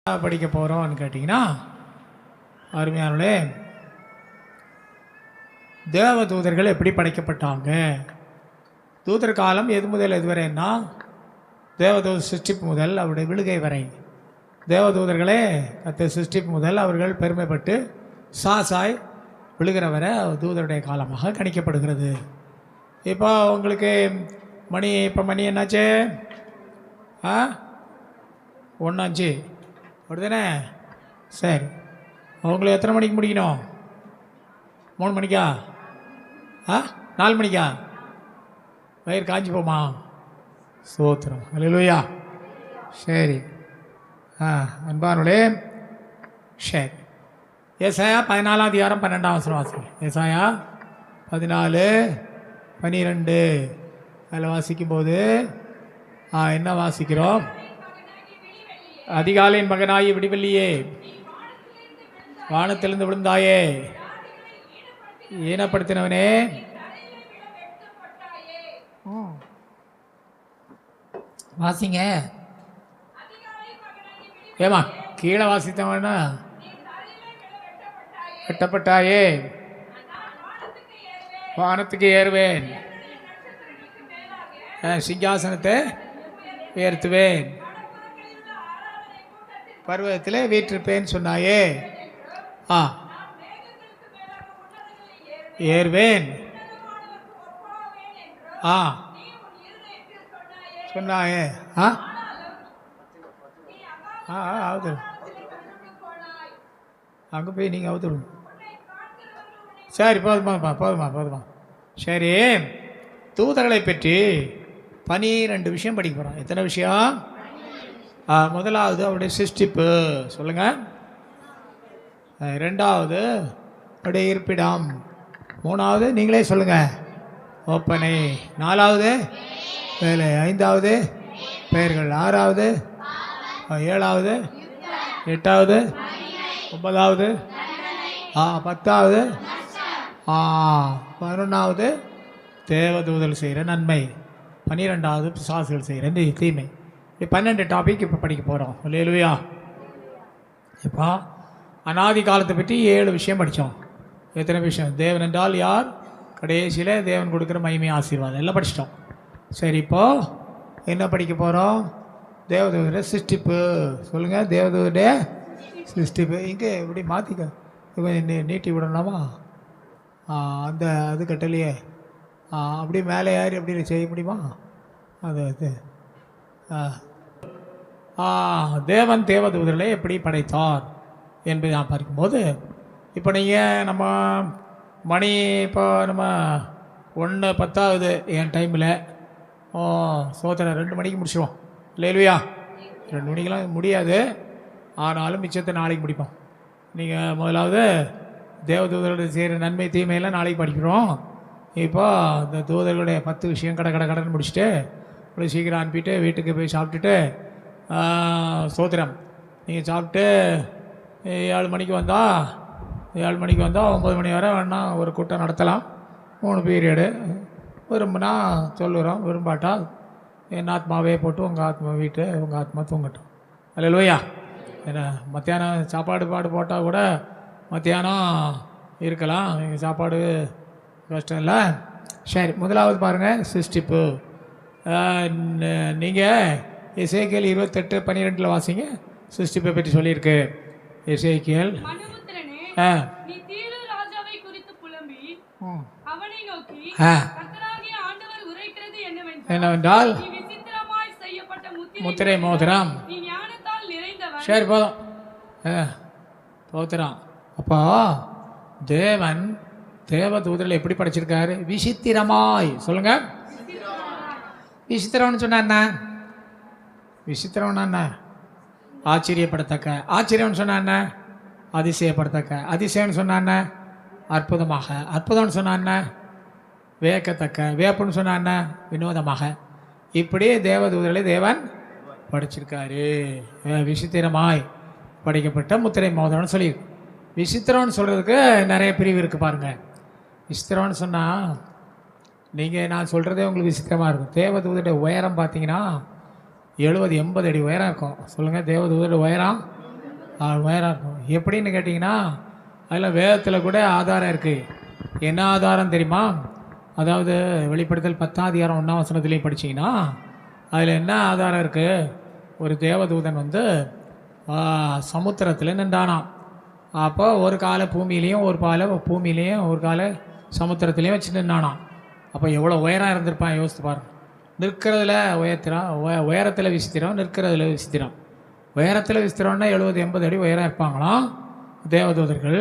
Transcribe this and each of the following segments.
படிக்க போகிறோம்னு கேட்டிங்கன்னா, அருமையானே தேவ தூதர்கள் எப்படி படைக்கப்பட்டாங்க? தூதர் காலம் எது முதல் எதுவரைன்னா, தேவதூத சிருஷ்டிப்பு முதல் அவருடைய விழுகை வரை தேவதூதர்களே கத்த சிருஷ்டிப்பு முதல் அவர்கள் பெருமைப்பட்டு சாசாய் விழுகிற வரை தூதருடைய காலமாக கணிக்கப்படுகிறது. இப்போ உங்களுக்கு மணி என்னாச்சு? 1:05 அப்படிதானே? சரி, அவங்களுக்கு எத்தனை மணிக்கு முடிக்கணும்? 3 மணிக்கா? 4 மணிக்கா? வயிறு காஞ்சி போமா? சோத்திரம், அல்லேலூயா. சரி, அன்பானவர்களே, சரி, ஏசாயா 14 அதிகாரம் 12 வாசிங்க. ஏசாயா 14:12 அதில் வாசிக்கும்போது என்ன வாசிக்கிறோம்? அதிகாலையின் மகனாயி விடிவெள்ளியே, வானத்திலிருந்து விழுந்தாயே, ஈனப்படுத்தினவனே, வாசிங்க. ஏமா கீழே வாசித்தவனா? வெட்டப்பட்டாயே, வானத்துக்கு ஏறுவேன், சிங்காசனத்தை உயர்த்துவேன், பர்வதத்தில் வீற்றிருப்பேன்னு சொன்னாயே, ஏறுவேன் சொன்னாயே. அவுத்துரு, அங்கே போய் நீங்கள் அவுத்துருங்க. சரி, போதுமா. சரி, தூதர்களை பற்றி 12 விஷயம் படிக்க போகிறோம். எத்தனை விஷயம்? முதலாவது அவருடைய சிருஷ்டிப்பு சொல்லுங்கள். ரெண்டாவது அவருடைய இருப்பிடம். மூணாவது நீங்களே சொல்லுங்கள், ஒப்பனை. நாலாவது வேலை. ஐந்தாவது பெயர்கள். ஆறாவது, ஏழாவது, எட்டாவது, 9வது, 10வது, 11வது தேவதூதல் செய்கிற நன்மை, 12வது பிசாசுகள் செய்கிற தீமை. 12 டாபிக் இப்போ படிக்க போகிறோம். அல்லேலூயா. இப்போ அநாதி காலத்தை பற்றி 7 விஷயம் படித்தோம். எத்தனை விஷயம்? தேவன் என்றால் யார், கடைசியில் தேவன் கொடுக்குற மகிமை, ஆசீர்வாதம் எல்லாம் படிச்சிட்டோம். சரி, இப்போது என்ன படிக்க போகிறோம்? தேவதூதருடைய சிருஷ்டிப்பு. சொல்லுங்கள், தேவதூதருடைய சிருஷ்டிப்பு. இங்கே இப்படி மாற்றிக்க, நீட்டி விடலாமா? அந்த அது கட்டலையே, அப்படி மேலே ஏறி அப்படி செய்ய முடியுமா? அது தேவன் தேவதூதர்களை எப்படி படைத்தார் என்பதை நான் பார்க்கும்போது, இப்போ நீங்கள் நம்ம மணி இப்போ நம்ம 1:10 என் டைமில் சோதனை 2 மணிக்கு முடிச்சிடுவோம். இல்லையா? 2 மணிக்கெலாம் முடியாது, ஆனாலும் மிச்சத்தை நாளைக்கு முடிப்போம். நீங்கள் முதலாவது தேவதூதர்களுடைய செய்கிற நன்மை தீமையெல்லாம் நாளைக்கு படிக்கிறோம். இப்போ இந்த தூதர்களுடைய 10 விஷயம் கடன் முடிச்சுட்டு இவ்வளோ சீக்கிரம் அனுப்பிட்டு வீட்டுக்கு போய் சாப்பிட்டுட்டு சோத்திரம் நீங்கள் சாப்பிட்டு 7 மணிக்கு வந்தால் 9 மணி வரை வேணா ஒரு கூட்டம் நடத்தலாம். 3 பீரியடு. விரும்பினா சொல்லுறோம், விரும்பாட்டா என் ஆத்மாவே போட்டு உங்கள் ஆத்மா தூங்கட்டும். அல்லேலூயா. ஏன்னா மத்தியானம் சாப்பாடு போட்டால் கூட மத்தியானம் இருக்கலாம், எங்கள் சாப்பாடு கஷ்டம் இல்லை. சரி, முதலாவது பாருங்கள், சிருஷ்டிப்பு. நீங்கள் எசேக்கியேல் 28:12 வாசிங்க. சிருஷ்டிப்பை பற்றி சொல்லியிருக்கு. எசேக்கியேல் என்னவென்றால் முத்திரை மோதிரம். சரி, போதும், தோத்திரம். அப்போ தேவன் தேவதூதர்கள் எப்படி படைச்சிருக்காரு? விசித்திரமாய். சொல்லுங்க. விசித்திரம்னு சொன்ன என்ன? விசித்திரம்னா என்ன? ஆச்சரியப்படத்தக்க. ஆச்சரியம்னு சொன்ன என்ன? அதிசயப்படத்தக்க. அதிசயம்னு சொன்ன என்ன? அற்புதமாக. அற்புதம்னு சொன்ன என்ன? வியக்கத்தக்க. வியப்புன்னு சொன்ன என்ன? வினோதமாக. இப்படி தேவதூதர்களை தேவன் படைச்சிருக்காரு. விசித்திரமாய் படைக்கப்பட்ட முத்திரை மோதிரம்னு சொல்லி. விசித்திரம்னு சொல்கிறதுக்கு நிறைய பிரிவு இருக்குது பாருங்கள். விசித்திரம்னு சொன்னால் நீங்கள் நான் சொல்கிறதே உங்களுக்கு விசித்திரமாக இருக்கும். தேவதூதருடைய உயரம் பார்த்தீங்கன்னா 70-80 அடி உயரம் இருக்கும். சொல்லுங்கள், தேவதூதருடைய உயரம் உயரம் இருக்கும். எப்படின்னு கேட்டிங்கன்னா அதில் வேதத்தில் கூட ஆதாரம் இருக்குது. என்ன ஆதாரம் தெரியுமா? அதாவது வெளிப்படுத்தல் 10:1 படிச்சிங்கன்னா அதில் என்ன ஆதாரம் இருக்குது? ஒரு தேவதூதன் வந்து சமுத்திரத்தில் நின்றானாம். அப்போ ஒரு காலை பூமியிலையும் ஒரு காலை பூமியிலையும் ஒரு காலை சமுத்திரத்துலேயும் வச்சு நின்றானாம். அப்போ எவ்வளோ உயரம் இருந்திருப்பான் யோசித்து பாருங்க. நிற்கிறதுல உயரத்தில் விசித்திரம், நிற்கிறதுல விசித்திரம். உயரத்தில் விசித்திரம்னா 70-80 அடி உயரம் இருப்பாங்களாம் தேவதூதர்கள்.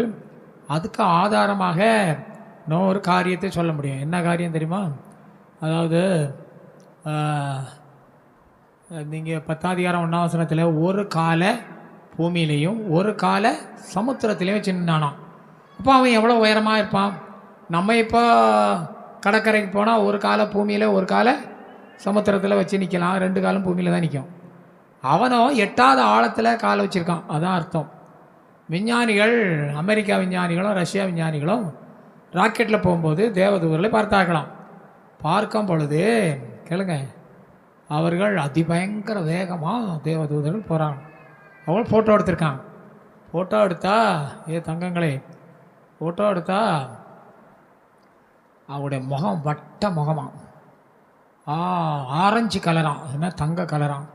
அதுக்கு ஆதாரமாக இன்னொரு காரியத்தை சொல்ல முடியும். என்ன காரியம் தெரியுமா? அதாவது நீங்கள் 10:1 ஒரு காலை பூமியிலையும் ஒரு காலை சமுத்திரத்திலையும் வச்சு நின்னானாம். அப்போ அவன் எவ்வளோ உயரமாக இருப்பான்? நம்ம இப்போ கடற்கரைக்கு போனால் ஒரு காலை பூமியில் ஒரு காலை சமுத்திரத்தில் வச்சு நிற்கலாம், 2 காலும் பூமியில் தான் நிற்கும். அவனும் 8வது ஆழத்தில் காலை வச்சுருக்கான். அதான் அர்த்தம். விஞ்ஞானிகள், அமெரிக்கா விஞ்ஞானிகளும் ரஷ்யா விஞ்ஞானிகளும் ராக்கெட்டில் போகும்போது தேவதூதர்களை பார்த்தாக்கலாம். பார்க்கும் பொழுது கேளுங்க, அவர்கள் அதிபயங்கர வேகமாக தேவதூதர்கள் போகிறாங்க. அவங்க ஃபோட்டோ எடுத்திருக்காங்க. ஃபோட்டோ எடுத்தா தங்கங்களே, ஃபோட்டோ எடுத்தா அவருடைய முகம் வட்ட முகமாக ஆரஞ்சு கலராம், என்ன தங்க கலராம்.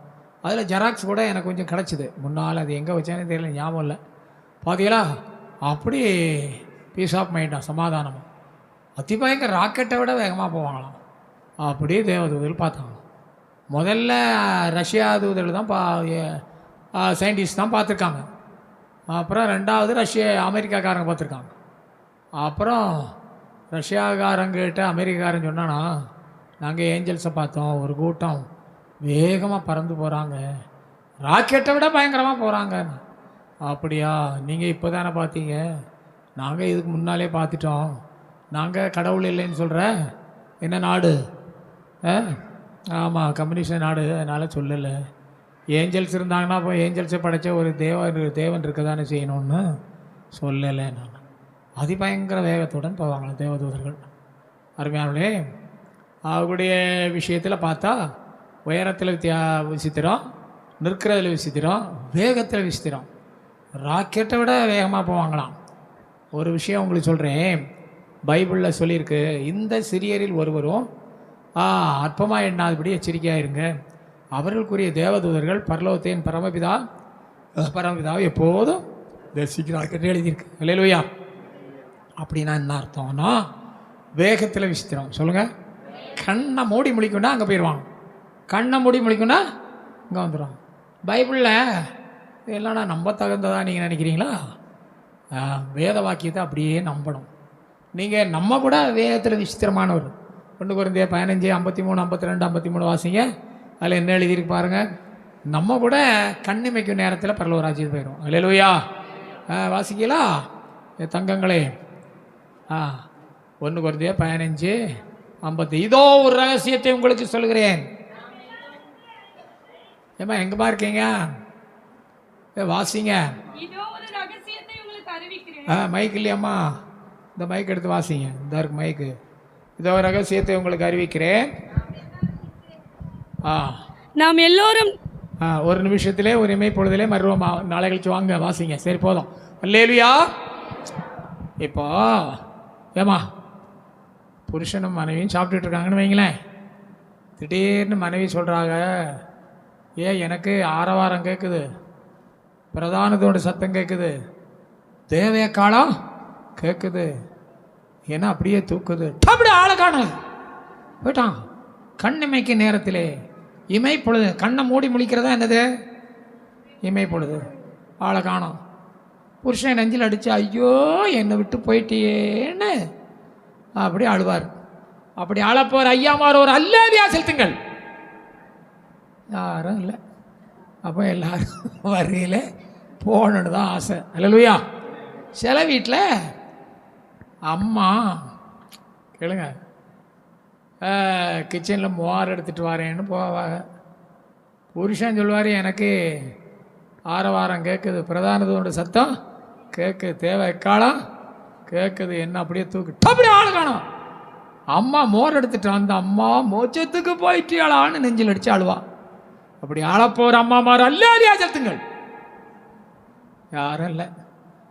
அதில் ஜெராக்ஸ் கூட எனக்கு கொஞ்சம் கிடச்சிது முன்னால். அது எங்கே வச்சானே தெரியல, ஞாபகம் இல்லை. பார்த்தீங்களா? அப்படி பீஸ் ஆஃப் மைண்டாக சமாதானமாக அதிபயங்கர ராக்கெட்டை விட வேகமாக போவாங்களாம். அப்படியே தேவதூதர்கள் பார்த்தாங்க. முதல்ல ரஷ்யா தூதர்கள் தான் சயின்டிஸ்ட் தான் பார்த்துருக்காங்க. அப்புறம் 2வது அமெரிக்காக்காரங்க பார்த்துருக்காங்க. அப்புறம் ரஷ்யாக்காரங்கிட்ட அமெரிக்காரன் சொன்னானா, நாங்கள் ஏஞ்சல்ஸை பார்த்தோம், ஒரு கூட்டம் வேகமாக பறந்து போகிறாங்க, ராக்கெட்டை விட பயங்கரமாக போகிறாங்க. அப்படியா? நீங்கள் இப்போ தானே பார்த்தீங்க? நாங்கள் இதுக்கு முன்னாலே பார்த்துட்டோம். நாங்கள் கடவுள் இல்லைன்னு சொல்கிற என்ன நாடு? ஆமாம், கம்யூனிஸ்ட் நாடு, அதனால் சொல்லலை. ஏஞ்சல்ஸ் இருந்தாங்கன்னா இப்போ ஏஞ்சல்ஸை படைத்த ஒரு தேவன் இருக்க தானே செய்யணும்னு சொல்லலை. நான் அதிபயங்கர வேகத்துடன் போவாங்களே தேவதூதர்கள். அருமையானே, அவருடைய விஷயத்தில் பார்த்தா உயரத்தில் விசித்திரம், நிற்கிறதுல விசித்திரம், வேகத்தில் விசித்திரம். ராக்கெட்டை விட வேகமாக போவாங்களாம். ஒரு விஷயம் உங்களுக்கு சொல்கிறேன், பைபிளில் சொல்லியிருக்கு, இந்த சிறியரில் ஒருவரும் அற்பமாக எண்ணாதபடி எச்சரிக்கையாக இருங்க. அவர்களுக்குரிய தேவதூதர்கள் பரலோகத்தின் பரமபிதாவை எப்போதும் தரிசிக்கிறார்கள் எழுதியிருக்கு. அல்லேலூயா. அப்படின்னா என்ன அர்த்தம்னா, வேகத்தில் விசித்திரம். சொல்லுங்கள். கண்ணை மூடி முழிக்குன்னா அங்கே போயிடுவாங்க, கண்ணை மூடி முழிக்குன்னா இங்கே வந்துடுவாங்க. பைபிளில் இதெல்லாம் நான் நம்ப தகுந்ததா நீங்கள் நினைக்கிறீங்களா? வேத வாக்கியத்தை அப்படியே நம்பணும். நீங்கள் நம்ம கூட வேகத்தில் விசித்திரமானவர். 1 கொரிந்தியர் 15:53, 52, 53 வாசிங்க. அதில் என்ன எழுதியிருக்கு பாருங்கள். நம்ம கூட கண்ணிமைக்கும் நேரத்தில் பரலோக ராஜ்யத்துக்கு போயிடும். அல்லேலூயா. வாசிங்களா தங்கங்களே? 1 கொரிந்தியர் 15:50. இதோ ஒரு ரகசியத்தை உங்களுக்கு சொல்கிறேன். ஏம்மா எங்கேம்மா இருக்கீங்க? வாசிங்க. மைக் இல்லையாம்மா? இந்த மைக் எடுத்து வாசிங்க. இந்த இருக்கு மைக்கு. இதோ ரகசியத்தை உங்களுக்கு அறிவிக்கிறேன். நாம் எல்லோரும் ஒரு நிமிஷத்திலே ஒரு இமைப்பொழுதிலே மறுவமா நாளை கழிச்சு வாங்க, வாசிங்க. சரி போதும். அல்லேலூயா. இப்போ ஏமா புருஷனும் மனைவியும் சாப்பிட்டுட்டு இருக்காங்கன்னு வைங்களேன். திடீர்னு மனைவி சொல்கிறாங்க, எனக்கு ஆரவாரம் கேட்குது, பிரதானத்தோட சத்தம் கேட்குது, தேவைய காலம் கேட்குது, ஏன்னா அப்படியே தூக்குது. அப்படி ஆளை காணும் போயிட்டான். கண்ணிமைக்கு நேரத்திலே இமைப்பொழுது, கண்ணை மூடி முழிக்கிறதா என்னது? இமைப்பொழுது. ஆளை காணும். புருஷன் நெஞ்சில் அடித்து ஐயோ என்னை விட்டு போயிட்டேன்னு அப்படி அழுவார். அப்படி அழப்போர் ஐயாமார் ஒரு அல்லேலூயா செலுத்துங்கள். யாரும் இல்லை. அப்போ எல்லாரும் வரையில் போகணுன்னு தான் ஆசை. அல்லேலூயா. சில வீட்டில் அம்மா கேளுங்க, கிச்சனில் மோர் எடுத்துகிட்டு வரேன்னு போவாங்க. புருஷன் சொல்லுவார், எனக்கு ஆரவாரம் கேட்குது, பிரதானத்தோட சத்தம் கேட்குது, தேவை காலம் கேட்குது, என்ன அப்படியே தூக்கு அப்படி ஆள் காணும். அம்மா மோர் எடுத்துகிட்டு வந்த அம்மா மோச்சத்துக்கு போயிட்டியாளான்னு நெஞ்சில் அடித்து அழுவா. அப்படி ஆளப்போகிற அம்மா மாறு அல்லேலூயா செலுத்துங்கள். யாரும் இல்லை.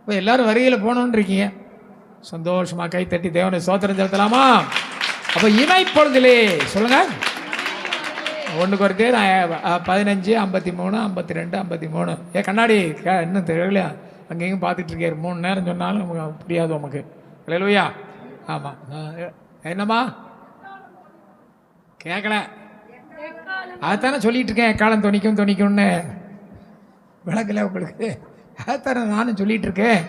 இப்போ எல்லோரும் வரியில் போகணுன்னு இருக்கீங்க. சந்தோஷமாக கைத்தட்டி தேவனை சோத்திரம் செலுத்தலாமா? அப்போ இமைப்பொழுதிலே சொல்லுங்கள். 1 Corinthians 15, 53, 52, 53. கண்ணாடி இன்னும் தெரியலையா? அங்கேயும் பார்த்துட்டு இருக்காரு. 3 நேரம் சொன்னாலும் நமக்கு புரியாது உமக்கு. இல்லையா? ஆமாம். என்னம்மா கேட்கல? அதுதானே சொல்லிட்டு இருக்கேன். எக்காலம் துணிக்கும்னு விளக்கல உங்களுக்கு? அதுதானே நானும் சொல்லிட்டு இருக்கேன்.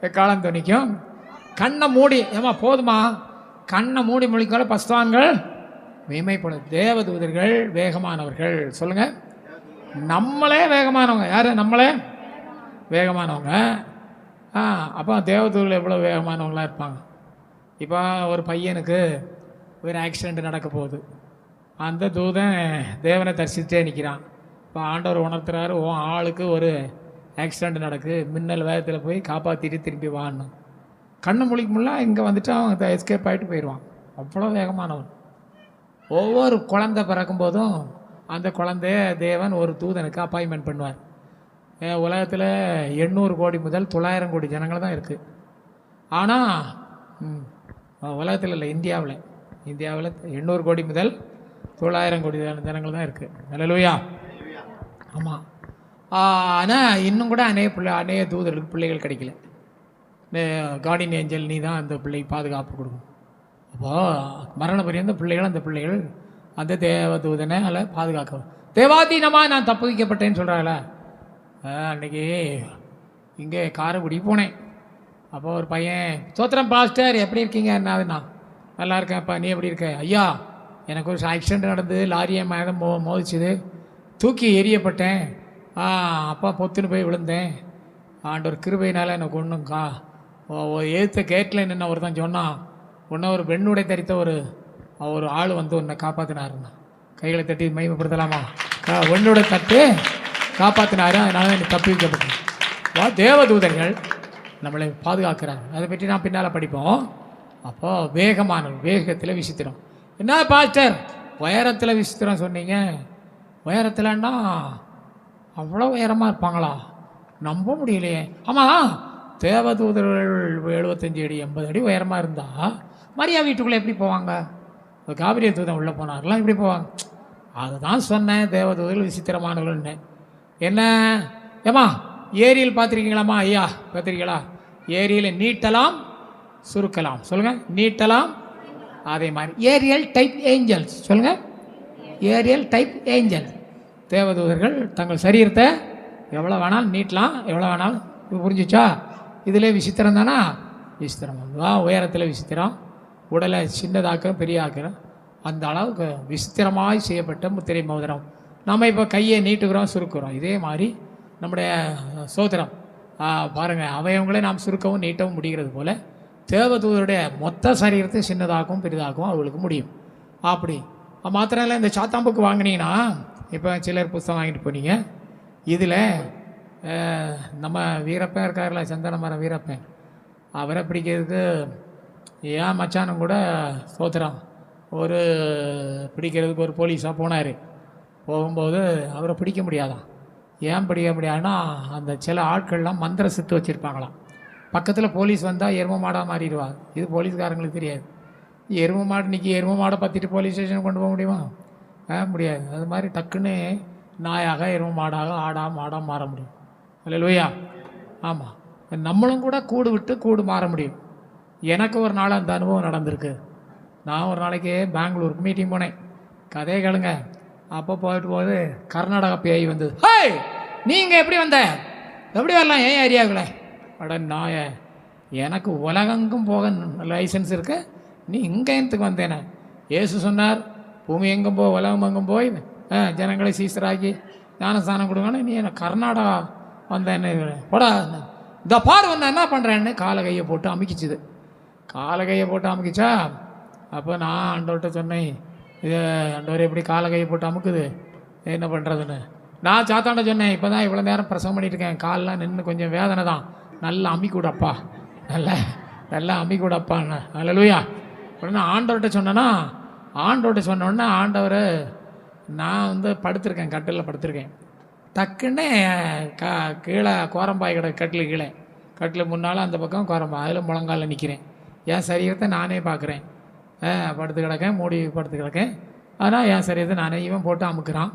எக்காலம் துணிக்கும். கண்ணை மூடி ஏமா போதுமா? கண்ணை மூடி முழிக்கால பஸ்தான்கள் மேமைப்படும். தேவதூதர்கள் வேகமானவர்கள். சொல்லுங்க. நம்மளே வேகமானவங்க. யாரு? நம்மளே வேகமானவங்க. அப்போ தேவதூதர்கள் எவ்வளோ வேகமானவங்களாக இருப்பாங்க. இப்போ ஒரு பையனுக்கு ஒரு ஆக்சிடெண்ட் நடக்க போகுது. அந்த தூதன் தேவனை தரிசித்தே நிற்கிறான். இப்போ ஆண்டவர் உணர்த்துறாரு, உன் ஆளுக்கு ஒரு ஆக்சிடெண்ட் நடக்கு, மின்னல் வேகத்தில் போய் காப்பாற்றிட்டு திரும்பி வாடணும். கண்ணு முழிக்க முடியல, இங்கே வந்துட்டு அவன் எஸ்கேப் ஆகிட்டு போயிடுவான். அவ்வளோ வேகமானவன். ஒவ்வொரு குழந்தை பிறக்கும்போதும் அந்த குழந்தைய தேவன் ஒரு தூதனுக்கு அப்பாயின்மெண்ட் பண்ணுவார். உலகத்தில் 800 கோடி முதல் 900 கோடி ஜனங்கள் தான் இருக்குது. ஆனால் உலகத்தில் இல்லை, இந்தியாவில் 800 கோடி முதல் 900 கோடி ஜனங்கள் தான் இருக்குது. அல்லேலூயா. ஆமாம். ஆனால் இன்னும் கூட அநேக தூதர்களுக்கு பிள்ளைகள் கிடைக்கல. கார்டியன் ஏஞ்சல் நீ தான் அந்த பிள்ளைக்கு பாதுகாப்பு கொடுக்கும். அப்போது மரண பரியந்த பிள்ளைகள், அந்த பிள்ளைகள் அந்த தேவதூதனை அதில் பாதுகாக்க. தேவாதீனமாக நான் தப்பு வைக்கப்பட்டேன்னு சொல்கிறாங்கள. அன்றைக்கி இங்கே காரைக்குடி போனேன். அப்போ ஒரு பையன், சோத்திரம் பாஸ்டர் எப்படி இருக்கீங்க? என்னதுண்ணா? நல்லா இருக்கேன்ப்பா, நீ எப்படி இருக்க? ஐயா எனக்கு ஒரு ஆக்சிடெண்ட் நடந்தது, லாரியை மேலே மோதிச்சுது, தூக்கி எரியப்பட்டேன். அப்பா பொத்துன்னு போய் விழுந்தேன். ஆண்டவர் கிருபையினால் எனக்கு ஒன்றுங்கா எழுத்த கேட்டில் நின்று அவர் தான் சொன்னான், உன்னை ஒரு பெண்ணுடை தரித்த ஒரு ஆள் வந்து உன்னை காப்பாற்றினாருண்ணா. கைகளை தட்டி மகிமைப்படுத்தலாமா? ஒன்னுடைய தட்டு காப்பாற்றினாரு, அதனால நீ தப்பி வைக்கப்பட்டேன். தேவதூதர்கள் நம்மளை பாதுகாக்கிறாங்க. அதை பற்றி நான் பின்னால் படிப்போம். அப்போது வேகமானவர்கள், வேகத்தில் விசித்திரம். என்ன பாஸ்டர் உயரத்தில் விசித்திரம் சொன்னீங்க? உயரத்தில்னா அவ்வளோ உயரமாக இருப்பாங்களா? நம்ப முடியலையே. ஆமாம், தேவதூதர்கள் 75 அடி 80 அடி உயரமாக இருந்தால் மரியா வீட்டுக்குள்ளே எப்படி போவாங்க? காவிரிய தூதன் உள்ளே போனார்களாம், எப்படி போவாங்க? அதுதான் சொன்னேன், தேவதூதர்கள் விசித்திரமானவர்கள்னு. என்ன ஏமா ஏரியில் பார்த்துருக்கீங்களாம்மா? ஐயா பார்த்துருக்கீங்களா? ஏரியில் நீட்டலாம் சுருக்கலாம். சொல்லுங்கள். நீட்டலாம். அதே மாதிரி ஏரியல் டைப் ஏஞ்சல்ஸ். சொல்லுங்கள். Aerial type angels. தேவதூதர்கள் தங்கள் சரீரத்தை எவ்வளோ வேணாலும் நீட்டலாம், எவ்வளோ வேணாலும். புரிஞ்சிச்சா? இதில் விசித்திரம் தானா? விசித்திரம். உயரத்தில் விசித்திரம், உடலை சின்னதாக்கிறோம், பெரிய ஆக்கிறோம். அந்த அளவுக்கு விசித்திரமாய் செய்யப்பட்ட முத்திரை மோதிரம். நம்ம இப்போ கையை நீட்டுக்கிறோம், சுருக்குறோம். இதே மாதிரி நம்முடைய சோதரம் பாருங்கள், அவயவங்களே நாம் சுருக்கவும் நீட்டவும் முடிகிறது போல் தேவதூதருடைய மொத்த சரீரத்தை சின்னதாகவும் பெரிதாகவும் அவங்களுக்கு முடியும். அப்படி மாத்திரம் இல்லை, இந்த சாத்தாம்புக்கு வாங்கினீங்கன்னா, இப்போ சிலர் புத்தகம் வாங்கிட்டு போனீங்க, இதில் நம்ம வீரப்பன் இருக்கார்ல, சந்தன மரம் வீரப்பன், அவரை பிடிக்கிறதுக்கு ஏன் மச்சானும் கூட சோத்திரம் ஒரு பிடிக்கிறதுக்கு ஒரு போலீஸாக போனார். போகும்போது அவரை பிடிக்க முடியாதான். ஏன் பிடிக்க முடியாதுன்னா, அந்த சில ஆட்கள்லாம் மந்திர சித்து வச்சுருப்பாங்களாம். பக்கத்தில் போலீஸ் வந்தால் எரும மாடாக மாறிடுவாங்க. இது போலீஸ்காரங்களுக்கு தெரியாது. எரும மாடு இன்றைக்கி எரும மாடை பற்றிட்டு போலீஸ் ஸ்டேஷனுக்கு கொண்டு போக முடியுமா? முடியாது. அது மாதிரி டக்குன்னு நாயாக எரும மாடாக ஆடாக மாடாக மாற முடியும். அல்லேலூயா. ஆமாம், நம்மளும் கூட கூடு விட்டு கூடு மாற முடியும். எனக்கு ஒரு நாள் அந்த அனுபவம் நடந்திருக்கு. நான் ஒரு நாளைக்கு பெங்களூருக்கு மீட்டிங் போனேன். கதையை கேளுங்க. அப்போ போயிட்டு போது கர்நாடகா பேய் வந்தது. ஹேய், நீங்கள் எப்படி வந்த? எப்படி வரலாம் ஏன் ஏரியாவுக்குள்ள? அட நாய, எனக்கு உலகெங்கும் போக லைசன்ஸ் இருக்கு, நீ இங்கே எதுக்கு வந்தேனே? ஏசு சொன்னார், பூமி எங்கும் போ, உலகம் எங்கும் போய் ஜனங்களை சீசராக்கி ஞானஸ்தானம் கொடுங்கன்னு. நீ என்ன கர்நாடகா வந்தேன்னு போடா. இந்த பார் வந்த என்ன பண்ணுறேன்னு காலை கையை போட்டு அமுக்கிச்சுது. காலை கையை போட்டு அமுக்கிச்சா, அப்போ நான் ஆண்டவர்கிட்ட சொன்னேன், இது ஆண்டவர் எப்படி காலை கையை போட்டு அமுக்குது, என்ன பண்ணுறதுன்னு. நான் சாத்தாண்ட சொன்னேன், இப்போ தான் இவ்வளோ நேரம் பிரசவம் பண்ணிட்டுருக்கேன், காலெலாம் நின்று கொஞ்சம் வேதனை தான், நல்லா அம்மிக்கூடப்பா, நல்லா அம்மிக்கூடப்பான்னு. அல்லேலூயா. உடனே ஆண்டவர்கிட்ட சொன்னேன்னா, ஆண்டவர்கிட்ட சொன்னோடனே ஆண்டவர், நான் படுத்திருக்கேன், கட்டிலில் படுத்திருக்கேன். டக்குன்னு கீழே கோரம்பாய் கட்டில் கீழே கட்டில் முன்னால் அந்த பக்கம் கோரம்பாய், அதில் முழங்காலில் நிற்கிறேன். என் சரீரத்தை நானே பார்க்குறேன். படுத்து கிடக்கேன், மூடி படுத்து கிடக்கேன். ஆனால் என் சரீரத்தை நானே இவன் போட்டு அமுக்குறான்.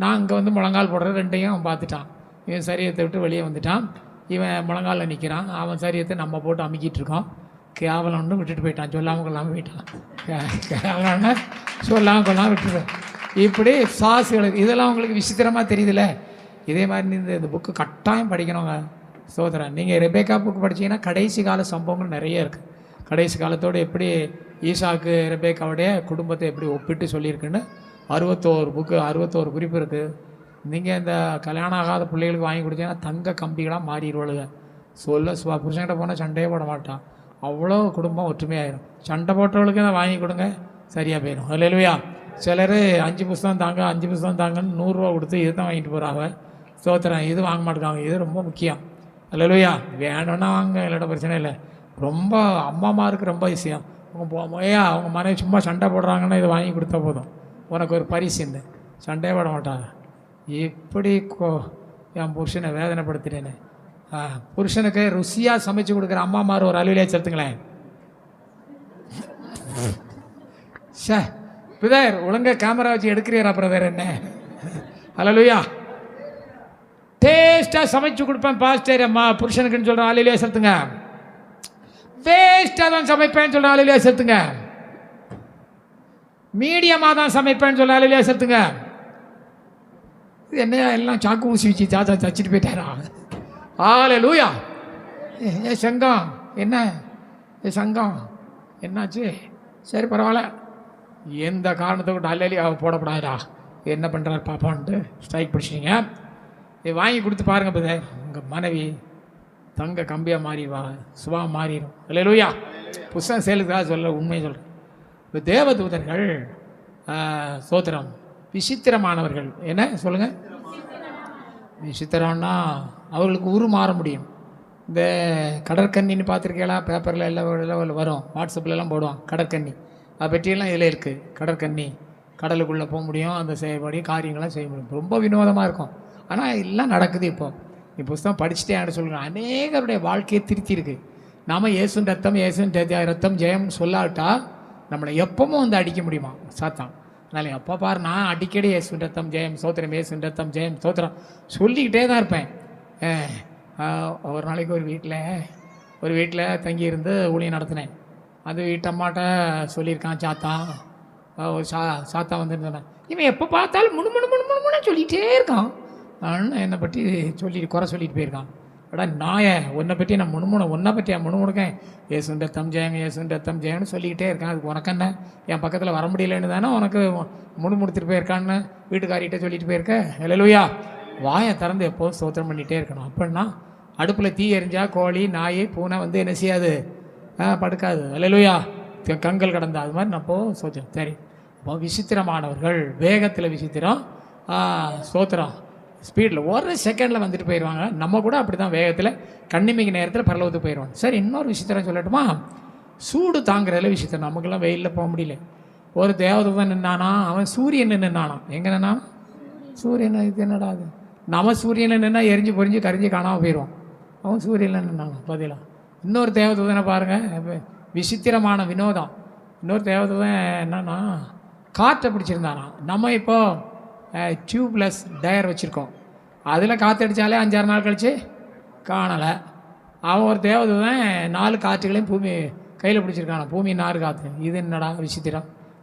நான் இங்கே வந்து முழங்கால் போடுற ரெண்டையும் அவன் பார்த்துட்டான். இவன் சரீரத்தை விட்டு வெளியே வந்துட்டான். இவன் முழங்காலில் நிற்கிறான். அவன் சரீரத்தை நம்ம போட்டு அமுக்கிட்டு இருக்கோம். கேவலம்னு விட்டுட்டு போயிட்டான். சொல்லாமல் கொள்ளாமல் போயிட்டான். கேவலம்னு சொல்லாமல் கொள்ளாமல் விட்டுருவேன். இப்படி சாசுகளுக்கு இதெல்லாம் உங்களுக்கு விசித்திரமாக தெரியுதுல்ல. இதே மாதிரி இந்த புக்கு கட்டாயம் படிக்கணுங்க. சோதரன், நீங்கள் ரெபேக்கா புக்கு படித்தீங்கன்னா கடைசி கால சம்பவங்கள் நிறைய இருக்குது. கடைசி காலத்தோடு எப்படி ஈசாக்கு ரெபேக்காவுடைய குடும்பத்தை எப்படி ஒப்பிட்டு சொல்லியிருக்குன்னு 61 குறிப்பு இருக்குது. நீங்கள் இந்த கல்யாணம் ஆகாத பிள்ளைகளுக்கு வாங்கி கொடுத்தீங்கன்னா தங்க கம்பிகளாக மாறிடுவாளுங்க. புருஷன்கிட்ட போனால் சண்டையே போட மாட்டான். அவ்வளோ குடும்பம் ஒற்றுமையாயிரும். சண்டை போட்டவளுக்கு தான் வாங்கி கொடுங்க, சரியாக போயிடும். அல்லேலூயா. சிலர் 5 புஸ்தகம் தாங்க 5 புஸ்தகம் தாங்கன்னு 100 ரூபா கொடுத்து இது தான் வாங்கிட்டு போகிறாங்க. சோத்திரம், இது வாங்க மாட்டேங்காங்க. இது ரொம்ப முக்கியம். அல்லேலூயா. வேணும்னா வாங்க, இல்லைட பிரச்சனை இல்லை. ரொம்ப அம்மாமாருக்கு ரொம்ப விஷயம். அவங்க மனைவி சும்மா சண்டை போடுறாங்கன்னா இதை வாங்கி கொடுத்தா போதும், உனக்கு ஒரு பரிசுன்னு. சண்டையே போட மாட்டாங்க. இப்படி என் புருஷனை வேதனைப்படுத்துகிறேன்னு. புருஷனுக்கு ருசியாக சமைச்சு கொடுக்குற அம்மாமார் ஒரு அலுவலியாக சேர்த்துங்களேன். பிரதர் ஒழுங்காக கேமரா வச்சு எடுக்கிறீரா பிரதர் என்ன? அல்லேலூயா. டேஸ்ட்டாக சமைச்சு கொடுப்பேன் பாஸ்டர் அம்மா புருஷனுக்குன்னு சொல்கிறேன், அலுவலியாக சேர்த்துங்க. வேஸ்ட்டாக தான் சமைப்பேன்னு சொல்கிற அலுவலியாக சேர்த்துங்க. மீடியமாக தான் சமைப்பேன்னு சொல்கிற அலுவலியாக சேர்த்துங்க. இது என்னையா எல்லாம் சாக்கு ஊசி வச்சு தாத்தா தச்சுட்டு போயிட்டாரா? அல்லேலூயா. ஏ சங்கம் என்ன? சங்கம் என்னாச்சு? சரி பரவாயில்ல, எந்த காரணத்தை விட்டு அல்லேலூயா போடப்படாதா. என்ன பண்ணுறாரு பாப்பான்ட்டு ஸ்ட்ரைக் பிடிச்சிங்க. இது வாங்கி கொடுத்து பாருங்கள் பிரதர், உங்கள் மனைவி தங்க கம்பியாக மாறிடுவா, சுபாவம் மாறிடும். அல்லேலூயா. புஸ்தகம் சேலுக்காக சொல்ல உண்மையை சொல்கிறேன். இப்போ தேவதூதர்கள் சோத்திரம் விசித்திரமானவர்கள். என்ன சொல்லுங்கள்? விசித்திரம்னா அவர்களுக்கு உரு மாற முடியும். இந்த கடற்கன்னின்னு பார்த்துருக்கீங்களா? பேப்பரில் எல்லாம் வரும், வாட்ஸ்அப்லலாம் போடுவான் கடற்கன்னி. அதை பற்றியெல்லாம் இதில் இருக்குது. கடற்கன்னி கடலுக்குள்ளே போக முடியும், அந்த செய்யபடி காரியங்கள்லாம் செய்ய முடியும். ரொம்ப வினோதமாக இருக்கும். ஆனால் எல்லாம் நடக்குது. இப்போ புஸ்தகம் படிச்சுட்டே ஆட சொல்லுங்கள். அநேகருடைய வாழ்க்கையை திருத்தி இருக்கு. நாம் இயேசுன் ரத்தம் ஜெயம் சொல்லாட்டா நம்மளை எப்பவும் வந்து அடிக்க முடியுமா சாத்தான்? அதனால் எப்போ பாரு நான் அடிக்கடி இயேசுன் ரத்தம் ஜெயம் சோத்திரம், இயேசுன் ரத்தம் ஜெயம் சோத்திரம் சொல்லிக்கிட்டே தான் இருப்பேன். ஒரு நாளைக்கு ஒரு வீட்டில் தங்கியிருந்து ஊழியம் நடத்தினேன். அது வீட்டம்மாட்ட சொல்லியிருக்கான் சாத்தான். சாத்தா வந்து சொன்னேன், இவன் எப்போ பார்த்தாலும் முணுமுணுன்னு சொல்லிகிட்டே இருக்கான். என்னை பற்றி குறை சொல்லிட்டு போயிருக்கான். அடா நாய, உன்னை பற்றி நான் உன்னை பற்றி முணுமுணுக்கேன். ஏசுன்ற தம் ஜெயம்னு சொல்லிக்கிட்டே இருக்கேன். அதுக்கு உனக்கு என்ன? என் பக்கத்தில் வர முடியலன்னு தானே உனக்கு முணுமுணுத்துட்டு போயிருக்கான்னு வீட்டுக்காரிகிட்ட சொல்லிட்டு போயிருக்க. அல்லேலூயா. வாயை திறந்து எப்போதும் ஸ்தோத்திரம் பண்ணிகிட்டே இருக்கணும். அப்படின்னா அடுப்பில் தீ எரிஞ்சா கோழி நாய் பூனை வந்து என்ன செய்யாது, படுக்காது. அல்லேலூயா. கங்கல் கடந்தா அது மாதிரி நான் சோத்திரம். சரி, அப்போ விசித்திரமானவர்கள் வேகத்தில் விசித்திரம், ஸ்தோத்திரம் ஸ்பீடில் ஒரு செகண்டில் வந்துட்டு போயிடுவாங்க. நம்ம கூட அப்படி தான் வேகத்தில் கண்ணிமைக்கு நேரத்தில் பரலவத்துக்கு போயிடுவாங்க. சரி, இன்னொரு விசித்திரம் சொல்லட்டுமா? சூடு தாங்குறதுல விசித்திரம். நமக்கெல்லாம் வெயிலில் போக முடியல. ஒரு தேவதூதன் நின்னானா, அவன் சூரியன் நின்னானா. எங்கே நின்னா? சூரியன். இது என்னடா அது? நம்ம சூரியனில் நின்னா எரிஞ்சு பொரிஞ்சு கரிஞ்சு காணாமல் போயிடுவோம். அவன் சூரியனில் நின்னானா பதிலாக. இன்னொரு தேவதூதனை பாருங்கள், விசித்திரமான வினோதம். இன்னொரு தேவதூதன் என்னன்னா காற்றை பிடிச்சிருந்தானா. நம்ம இப்போது டியூப்லெஸ் டயர் வச்சுருக்கோம், அதில் காற்றடித்தாலே 5-6 நாள் கழித்து காணலை. அவன் ஒரு தேவதூதன் 4 காற்றுகளையும் பூமி கையில் பிடிச்சிருக்கான, பூமி 4 காற்று. இது என்னடா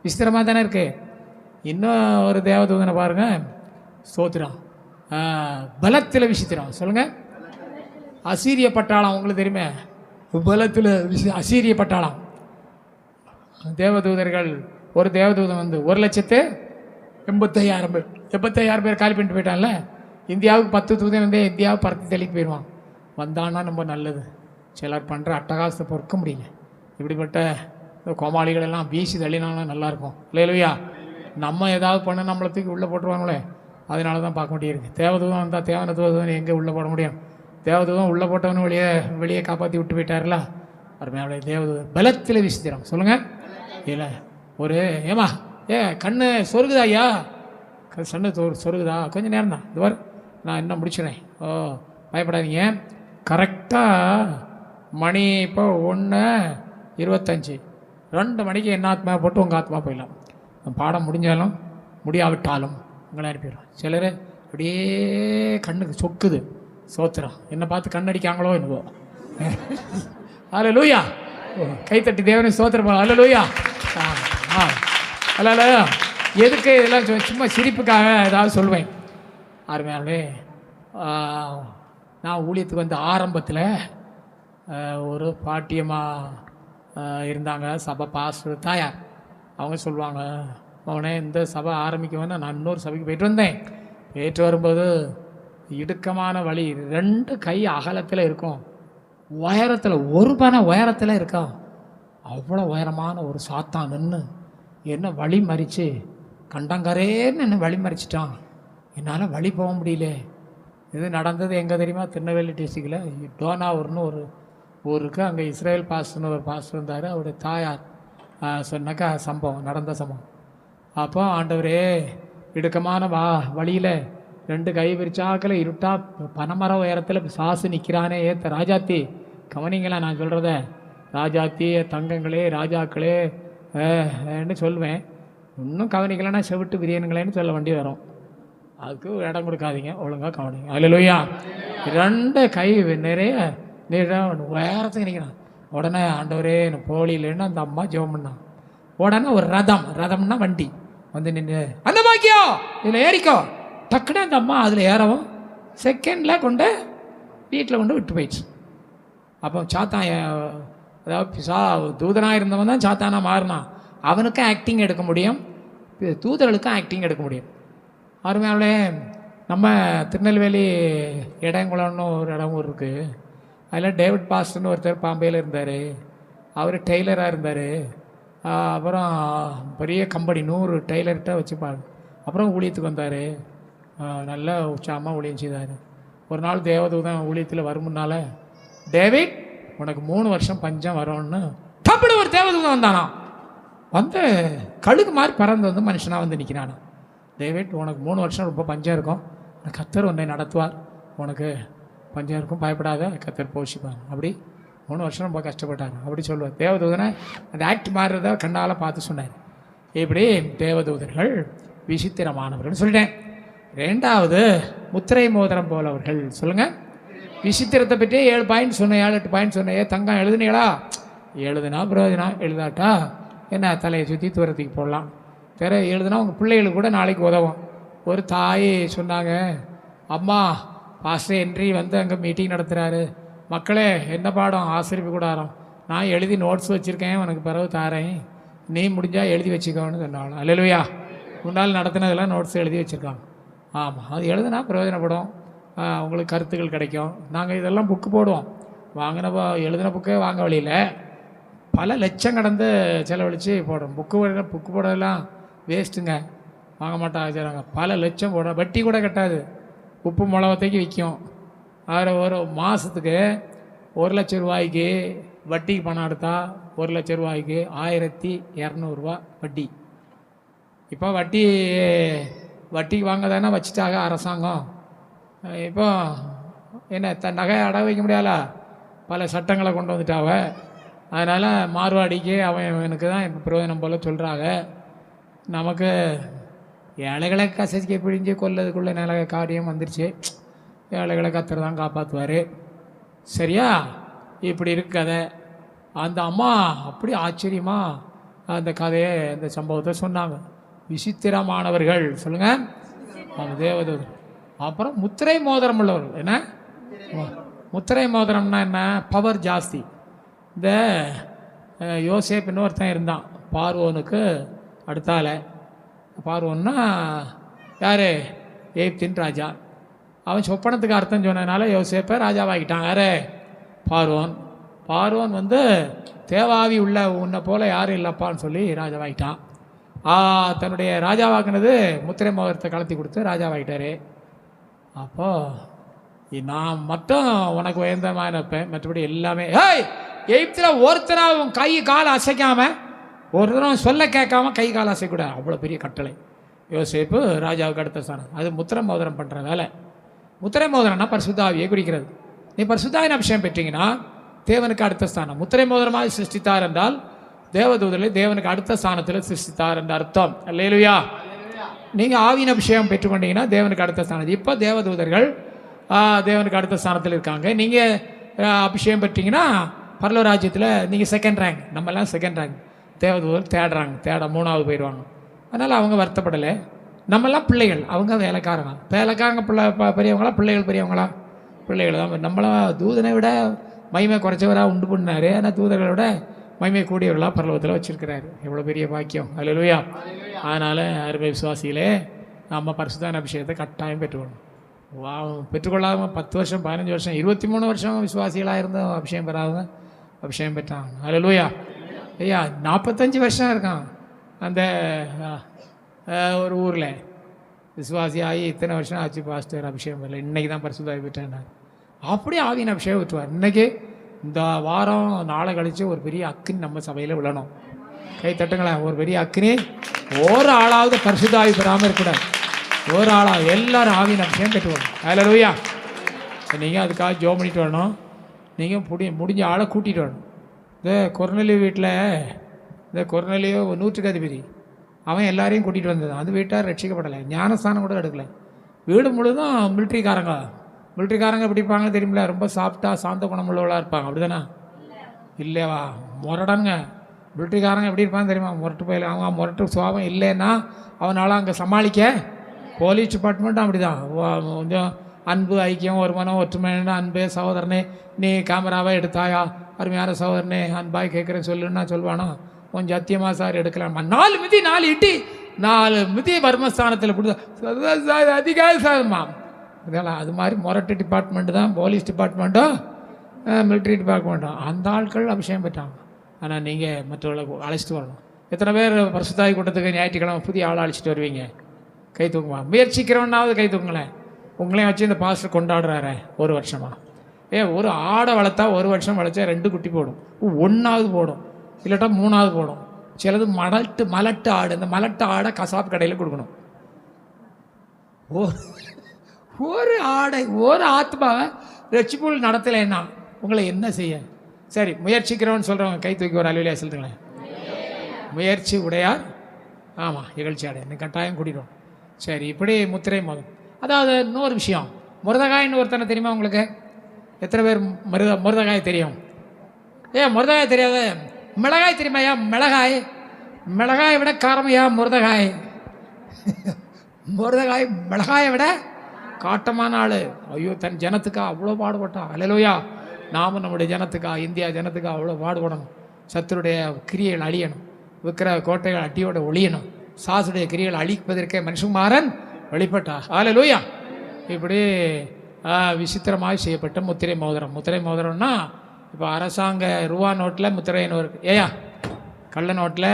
விசித்திரமாக தானே இருக்குது. இன்னும் ஒரு தேவதூதனை பாருங்கள், ஸ்தோத்திரம் பலத்தில் விசித்திரம். சொல்லுங்கள். அசீரிய பட்டாளம் உங்களுக்கு தெரியுமே, பலத்தில் அசீரிய பட்டாளம். தேவதூதர்கள் ஒரு தேவதூதன் வந்து 1,85,000 பேர் காலி பண்ணிட்டு போயிட்டான்ல. இந்தியாவுக்கு 10 தூதன் வந்து இந்தியாவை பறத்து தள்ளிட்டு போயிடுவான். வந்தான்னா ரொம்ப நல்லது. சிலர் பண்ணுற அட்டகாசத்தை பொறுக்க முடியல. இப்படிப்பட்ட கோமாளிகளெல்லாம் வீசி தள்ளினாலும் நல்லாயிருக்கும். இல்லையா? நம்ம ஏதாவது பண்ண நம்மளை தூக்கி உள்ளே போட்டுருவாங்களே, அதனால தான் பார்க்க வேண்டியிருக்கு. தேவதூதம் வந்தால் தேவன தூதன் எங்கே உள்ளே போட முடியும்? தேவதூதம் உள்ளே போட்டவனு வெளியே காப்பாற்றி விட்டு போயிட்டார்ல. அருமையான தேவதூதன் பலத்தில் விசித்திரம். சொல்லுங்கள். இல்லை ஒரு கண்ணு சொருகுதா ஐயா? கண்ணு சொருகுதா? கொஞ்சம் நேரம் தான். இது வர நான் இன்னும் முடிச்சிடுறேன். ஓ பயப்படாதீங்க. கரெக்டாக மணி இப்போ 1:25, 2 மணிக்கு என்ன ஆத்மா போட்டு உங்கள் ஆத்மா போயிடலாம். பாடம் முடிஞ்சாலும் முடியாவிட்டாலும் உங்களை அனுப்பிடுறோம். சிலர் அப்படியே கண்ணுக்கு சொக்குது. சோத்திரம் என்னை பார்த்து கண்ணடிக்காங்களோ என்னவோ. அல்லேலூயா. கைத்தட்டி தேவனை சோத்திரம். அல்லேலூயா. அல்ல எதுக்கு இதெல்லாம் சும்மா சிரிப்புக்காக ஏதாவது சொல்லுவேன். அருமையாலே நான் ஊழியத்துக்கு வந்து ஆரம்பத்தில் ஒரு பாட்டியமாக இருந்தாங்க, சபை பாஸ்டர் தாயார். அவங்க சொல்லுவாங்க, அவனே இந்த சபை ஆரம்பிக்கவேன்னா நான் இன்னொரு சபைக்கு போயிட்டு வந்தேன். போயிட்டு வரும்போது இடுக்கமான வழி, 2 கை அகலத்தில் இருக்கும், உயரத்தில் 1 பனை உயரத்தில் இருக்கும். அவ்வளோ உயரமான ஒரு சாத்தான் நின்று என்ன வழி மறித்து கண்டங்கரேன்னு என்ன வழி மறிச்சிட்டான். என்னால் வழி போக முடியல. இது நடந்தது எங்கே தெரியுமா? திருநெல்வேலி டிஸ்ட்ரிக்டில் டோனாவூர்னு ஒரு ஊருக்கு. அங்கே இஸ்ரேல் பாஸ்டர்னு ஒரு பாஸ்டர் இருந்தார். அவருடைய தாயார் சொன்னாக்கா சம்பவம், நடந்த சம்பவம். அப்போ ஆண்டவரே இடுக்கமான வழியில் 2 கை விரிச்சாக்கில் இருட்டா பனைமரம் உயரத்தில் சாசு நிற்கிறானே. ஏத்த ராஜாத்தி கவனிங்களா நான் சொல்கிறத, ராஜாத்தி தங்கங்களே ராஜாக்களே ன்னு சொல்லுவேன். இன்னும் கவனிக்கலைன்னா செவிட்டு பிரியனுங்களேன்னு சொல்ல வேண்டி வரும். அதுக்கு இடம் கொடுக்காதீங்க, ஒழுங்காக கவனிங்க. அல்லேலூயா. 2 கை நிறைய உயரத்துக்கு நிற்கிறான். உடனே ஆண்டவரே எனக்கு போலியில்லைன்னு அந்த அம்மா ஜெபம் பண்ணான். உடனே ஒரு ரதம்னா வண்டி வந்து நின்று, அந்த பாக்கியம் இதில் ஏறிக்கோ. டக்குன்னு அந்த அம்மா அதில் ஏறவும் செகண்டில் கொண்டு வீட்டில் கொண்டு விட்டு போயிடுச்சு. அப்போ சாத்தான், அதாவது தூதனாக இருந்தவன் தான் சாத்தானா மாறினான். அவனுக்கும் ஆக்டிங் எடுக்க முடியும், தூதர்களுக்கும் ஆக்டிங் எடுக்க முடியும். அருமையாலே நம்ம திருநெல்வேலி இடங்குளம்னு ஒரு இடம் இருக்குது. அதில் டேவிட் பாஸ்டர்னு ஒருத்தர் பாம்பேயில் இருந்தார். அவர் டெய்லராக இருந்தார். அப்புறம் பெரிய கம்பெனி 100 டெய்லர்கிட்ட வச்சுப்பாங்க. அப்புறம் ஊழியத்துக்கு வந்தார். நல்ல உற்சாகமாக ஊழியம் செய்தார். ஒரு நாள் தேவதூதன் ஊழியத்தில் வரும் முன்னால், டேவிட் உனக்கு 3 வருஷம் பஞ்சம் வரும்னு டப்புனு ஒரு தேவதூதன் வந்தானா. வந்து கழுகு மாதிரி பறந்து வந்து மனுஷனாக வந்து நிற்கிறானா. டேவிட் உனக்கு 3 வருஷம் ரொம்ப பஞ்சம் இருக்கும், கர்த்தர் உன்னை நடத்துவார், உனக்கு பஞ்சம் இருக்கும், பயப்படாத, கர்த்தர் போஷிப்பார். அப்படி 3 வருஷம் ரொம்ப கஷ்டப்பட்டார். அப்படி சொல்லுவார். தேவதூதனை அந்த ஆக்ட் மாறுறத கண்ணால் பார்த்து சொன்னார். இப்படி தேவதூதர்கள் விசித்திரமானவர்கள் சொல்லிட்டேன். 2வது முத்திரை மோதிரம் போலவர்கள். சொல்லுங்கள். விசித்திரத்தை பற்றி 7 பாயிண்ட் சொன்னேன், 7-8 பாயிண்ட் சொன்னேன். தங்கம் எழுதுனீங்களா? எழுதுனா பிரயோஜனம், எழுதாட்டா என்ன தலையை சுற்றி தூரத்துக்கு போடலாம். வேற எழுதுனா உங்கள் பிள்ளைகளுக்கு கூட நாளைக்கு உதவும். ஒரு தாய் சொன்னாங்க, அம்மா பாஸ்டர் என்ட்ரி வந்து அங்கே மீட்டிங் நடத்துகிறாரு, மக்களே என்ன பாடம் ஆசிரியப்பு கூடாரம், நான் எழுதி நோட்ஸ் வச்சுருக்கேன், உனக்கு பிறகு தாரேன், நீ முடிஞ்சால் எழுதி வச்சுக்கோன்னு சொன்னாங்க. அல்லேலூயா. முன்னால் நடத்தினதெல்லாம் நோட்ஸ் எழுதி வச்சுருக்காங்க. ஆமாம், அது எழுதுனா பிரயோஜனப்படும், உங்களுக்கு கருத்துக்கள் கிடைக்கும். நாங்கள் இதெல்லாம் புக்கு போடுவோம். எழுதின புக்கே வாங்க வழியில் பல லட்சம் கடந்து செலவழித்து போடுறோம். புக்கு போடுறதெல்லாம் வேஸ்ட்டுங்க, வாங்க மாட்டாங்க. பல லட்சம் போட, வட்டி கூட கட்டாது, உப்பு மிளகத்தைக்கு விற்கும். அதில் ஒரு மாதத்துக்கு 1 லட்சம் ரூபாய்க்கு வட்டிக்கு பணம் எடுத்தால் 1 லட்சம் ரூபாய்க்கு 1200 ரூபா வட்டி. இப்போ வட்டிக்கு வாங்க தானே வச்சுட்டாங்க அரசாங்கம். இப்போ என்ன நகை அடகு வைக்க முடியாதா? பல சட்டங்களை கொண்டு வந்துட்டாவ. அதனால் மார்வாடிக்கு அவனுக்கு தான் இப்போ பிரயோஜனம் போல் சொல்கிறாங்க. நமக்கு ஏழைகளை கசைக்க பிழிஞ்சு கொல்லதுக்குள்ளே நில காரியம் வந்துருச்சு. ஏழைகளை கத்தர் தான் காப்பாற்றுவார். சரியா? இப்படி இருக்கு கதை. அந்த அம்மா அப்படி ஆச்சரியமாக அந்த கதையை, அந்த சம்பவத்தை சொன்னாங்க. விசித்திரமானவர்கள். சொல்லுங்கள். தேவதூதர். அப்புறம் முத்திரை மோதிரம் உள்ளவர்கள். என்ன முத்திரை மோதிரம்னா என்ன? பவர் ஜாஸ்தி. இந்த யோசேப்புன்னு ஒருத்தன் இருந்தான், பார்வோனுக்கு அடுத்தால. பார்வோன்னா யார்? எகிப்தின் ராஜா. அவன் சொப்பனத்துக்கு அர்த்தம் சொன்னதுனால யோசேப்பை ராஜாவாகிட்டான். யார்? பார்வோன். பார்வோன் வந்து தேவாவி உள்ள உன்னை போல் யாரும் இல்லைப்பான்னு சொல்லி ராஜாவாகிட்டான். தன்னுடைய ராஜாவாக்குனது முத்திரை மோதிரத்தை கலத்தி கொடுத்து ராஜாவாகிட்டார். அப்போது நான் மட்டும் உனக்கு உயர்ந்தமான இருப்பேன், மற்றபடி எல்லாமே எகிப்தில் ஒருத்தராகவும் கை கால் அசைக்காமல், ஒருத்தரும் சொல்ல கேட்காம கை கால் அசைக்கூடாது. அவ்வளோ பெரிய கட்டளை. யோசேப்பு ராஜாவுக்கு அடுத்த ஸ்தானம். அது முத்திரை மோதிரம் பண்ணுற வேலை. முத்திரை மோதிரம்னா பரிசுத்த ஆவியை குறிக்கிறது. நீ பரிசுத்த ஆவியின் அபிஷேகம் பெற்றீங்கன்னா தேவனுக்கு அடுத்த ஸ்தானம். முத்திரை மோதிரமாக சிருஷ்டித்தார் என்றால் தேவதூதர்களை தேவனுக்கு அடுத்த ஸ்தானத்தில் சிருஷ்டித்தார் என்ற அர்த்தம். அல்லேலூயா. நீங்கள் ஆவியின் அபிஷேகம் பெற்றுக்கொண்டீங்கன்னா தேவனுக்கு அடுத்த ஸ்தானம். இப்போ தேவதூதர்கள் தேவனுக்கு அடுத்த ஸ்தானத்தில் இருக்காங்க. நீங்கள் அபிஷேகம் பெற்றீங்கன்னா பரலோக ராஜ்யத்தில் நீங்கள் செகண்ட் ரேங்க். நம்மெல்லாம் செகண்ட் ரேங்க். தேவதூதர் தேட 3வது போயிடுவாங்க. அதனால் அவங்க வருத்தப்படலை. நம்மெல்லாம் பிள்ளைகள், அவங்க வேலைக்காரங்க. வேலைக்காரங்க பெரியவங்களா பிள்ளைகள் பெரியவங்களா? பிள்ளைகள் தான். நம்மளாம் தூதனை விட மகிமை குறைச்சவராக உண்டு பண்ணார். ஆனால் தூதர்களை விட மகிமை கூடியவர்களாக பரலோகத்தில் வச்சுருக்கிறாரு. எவ்வளோ பெரிய பாக்கியம். அல்லேலூயா. அதனால் அருமை விசுவாசிகளே, நம்ம பரிசுத்தான அபிஷேகத்தை கட்டாயம் பெற்றுக்கொள்ளணும். பெற்றுக்கொள்ளாதவங்க 10 வருஷம் 15 வருஷம் 23 வருஷம் விசுவாசிகளாக இருந்தோம், அபிஷேகம் பெறாதவங்க அபிஷேகம் பெற்றாங்க. அல்லேலூயா. ஐயா 45 வருஷம் இருக்கான் அந்த ஒரு ஊரில் விசுவாசி ஆகி இத்தனை வருஷம் ஆச்சு பாஸ்டர் அபிஷேகம் இல்லை, இன்றைக்கி தான் பரிசுத்தாவி பெற்றேன். அப்படியே ஆவியின் அபிஷேகம் விட்டுருவார். இன்றைக்கி இந்த வாரம் நாளை கழித்து ஒரு பெரிய அக்கினி நம்ம சபையில் விழணும். கை தட்டுங்களேன். ஒரு பெரிய அக்கினி. ஒரு ஆளாவது பரிசுத்தாவி பெறாமல் இருக்கக்கூடாது. ஒரு ஆளாவது எல்லோரும் ஆவியின் அபிஷேகம் பெற்றுக்கணும். அல்லேலூயா. நீங்கள் அதுக்காக ஜோம் பண்ணிட்டு வரணும். நீங்கள் முடிஞ்ச ஆளை கூட்டிகிட்டு வரணும். இந்த கொர்நேலியு வீட்டில் இந்த கொர்நேலியு 100க்கு அதிபதி, அவன் எல்லாரையும் கூட்டிகிட்டு வந்தது. அது வீட்டார் ரட்சிக்கப்படலை, ஞானஸ்தானம் கூட எடுக்கலை. வீடு முழுதும் மிலிட்ரிக்காரங்க எப்படி இருப்பாங்கன்னு தெரியுமில்ல? ரொம்ப சாஃப்டாக சாந்த குணம் உள்ளவளாக இருப்பாங்க. அப்படி தானே? இல்லைவா? முரடனுங்க. மிலிட்ரிக்காரங்க எப்படி இருப்பான்னு தெரியுமா? முரட்டு போயில. அவங்க முரட்டு சுபாவம் இல்லைன்னா அவனால் அங்கே சமாளிக்க. போலீஸ் டிபார்ட்மெண்ட்டும் அப்படி தான். கொஞ்சம் அன்பு, ஐக்கியம், ஒரு மனம், ஒற்றுமையான அன்பு. சகோதரனே நீ கேமராவை எடுத்தாயா? அருமையான சகோதரனே அன்பாய் கேட்குறேன்னு சொல்லுன்னா சொல்லுவானோ? கொஞ்சம் சத்தியமாக சார் எடுக்கலாமா? 4 மிதி 4 இட்டி 4 மிதி மர்மஸ்தானத்தில் கொடுத்தா அதிகார சார்மா. இதெல்லாம் அது மாதிரி முரட்டு டிபார்ட்மெண்ட்டு தான் போலீஸ் டிபார்ட்மெண்ட்டும் மிலிட்ரி டிபார்ட்மெண்ட்டும். அந்த ஆட்கள் அபிஷேகம் பெற்றாங்க. ஆனால் நீங்கள் மற்றவர்களை அழைச்சிட்டு வரணும். எத்தனை பேர் பரிசுத்தாவி கூட்டத்துக்கு ஞாயிற்றுக்கிழமை புதிய ஆளை அழைச்சிட்டு வருவீங்க? கை தூக்குமா? முயற்சிக்கிறவனாவது கை தூக்குங்களேன். உங்களையும் வச்சு இந்த பாஸ்டர் கொண்டாடுறாரு 1 வருஷமா. ஒரு ஆடை வளர்த்தா 1 வருஷம் வளர்த்தா 2 குட்டி போடும், 1வது போடும், இல்லாட்டா 3வது போடும். சிலது மலட்டு ஆடு. இந்த மலட்டு ஆடை கசாப்பு கடையில் கொடுக்கணும். ஒரு ஆடை ஒரு ஆத்மாவை ரட்சிப்புள் நடத்தலைன்னா உங்களை என்ன செய்ய? சரி, முயற்சிக்கிறவன்னு சொல்கிறவங்க கை தூக்கி ஒரு அலுவலியாக சொல்லுங்களேன். முயற்சி உடையார் ஆமாம் இகழ்ச்சி ஆடை என்ன கட்டாயம் கூட்டிடுவோம். சரி, இப்படி முத்திரை மோதம். அதாவது இன்னொரு விஷயம், முருதகாயின்னு ஒருத்தனை தெரியுமா உங்களுக்கு? எத்தனை பேர் முருதகாய் தெரியும்? முருதகாய் தெரியாத? மிளகாய் தெரியுமாயா? மிளகாயை விட காரமையா முருதகாய்? முருதகாய் மிளகாயை விட காட்டமான ஆள். ஐயோ, தன் ஜனத்துக்கா அவ்வளோ பாடுபட்டா. அல்லேலூயா. நாமும் நம்முடைய ஜனத்துக்கா, இந்தியா ஜனத்துக்கா அவ்வளோ பாடுபடணும். சத்துருடைய கிரியைகள் அழியணும், விக்கிர கோட்டைகள் அடியோட ஒழியணும், சாசுடைய கிரியைகள் அழிப்பதற்கே மனுஷகுமாரன் வெளிப்பட்டா. அல்லேலூயா. இப்படி விசித்திரமாக செய்யப்பட்ட முத்திரை மோதிரம். முத்திரை மோதிரம்னா இப்போ அரசாங்க ரூபா நோட்டில் முத்திரைன்னு இருக்குது. கள்ள நோட்டில்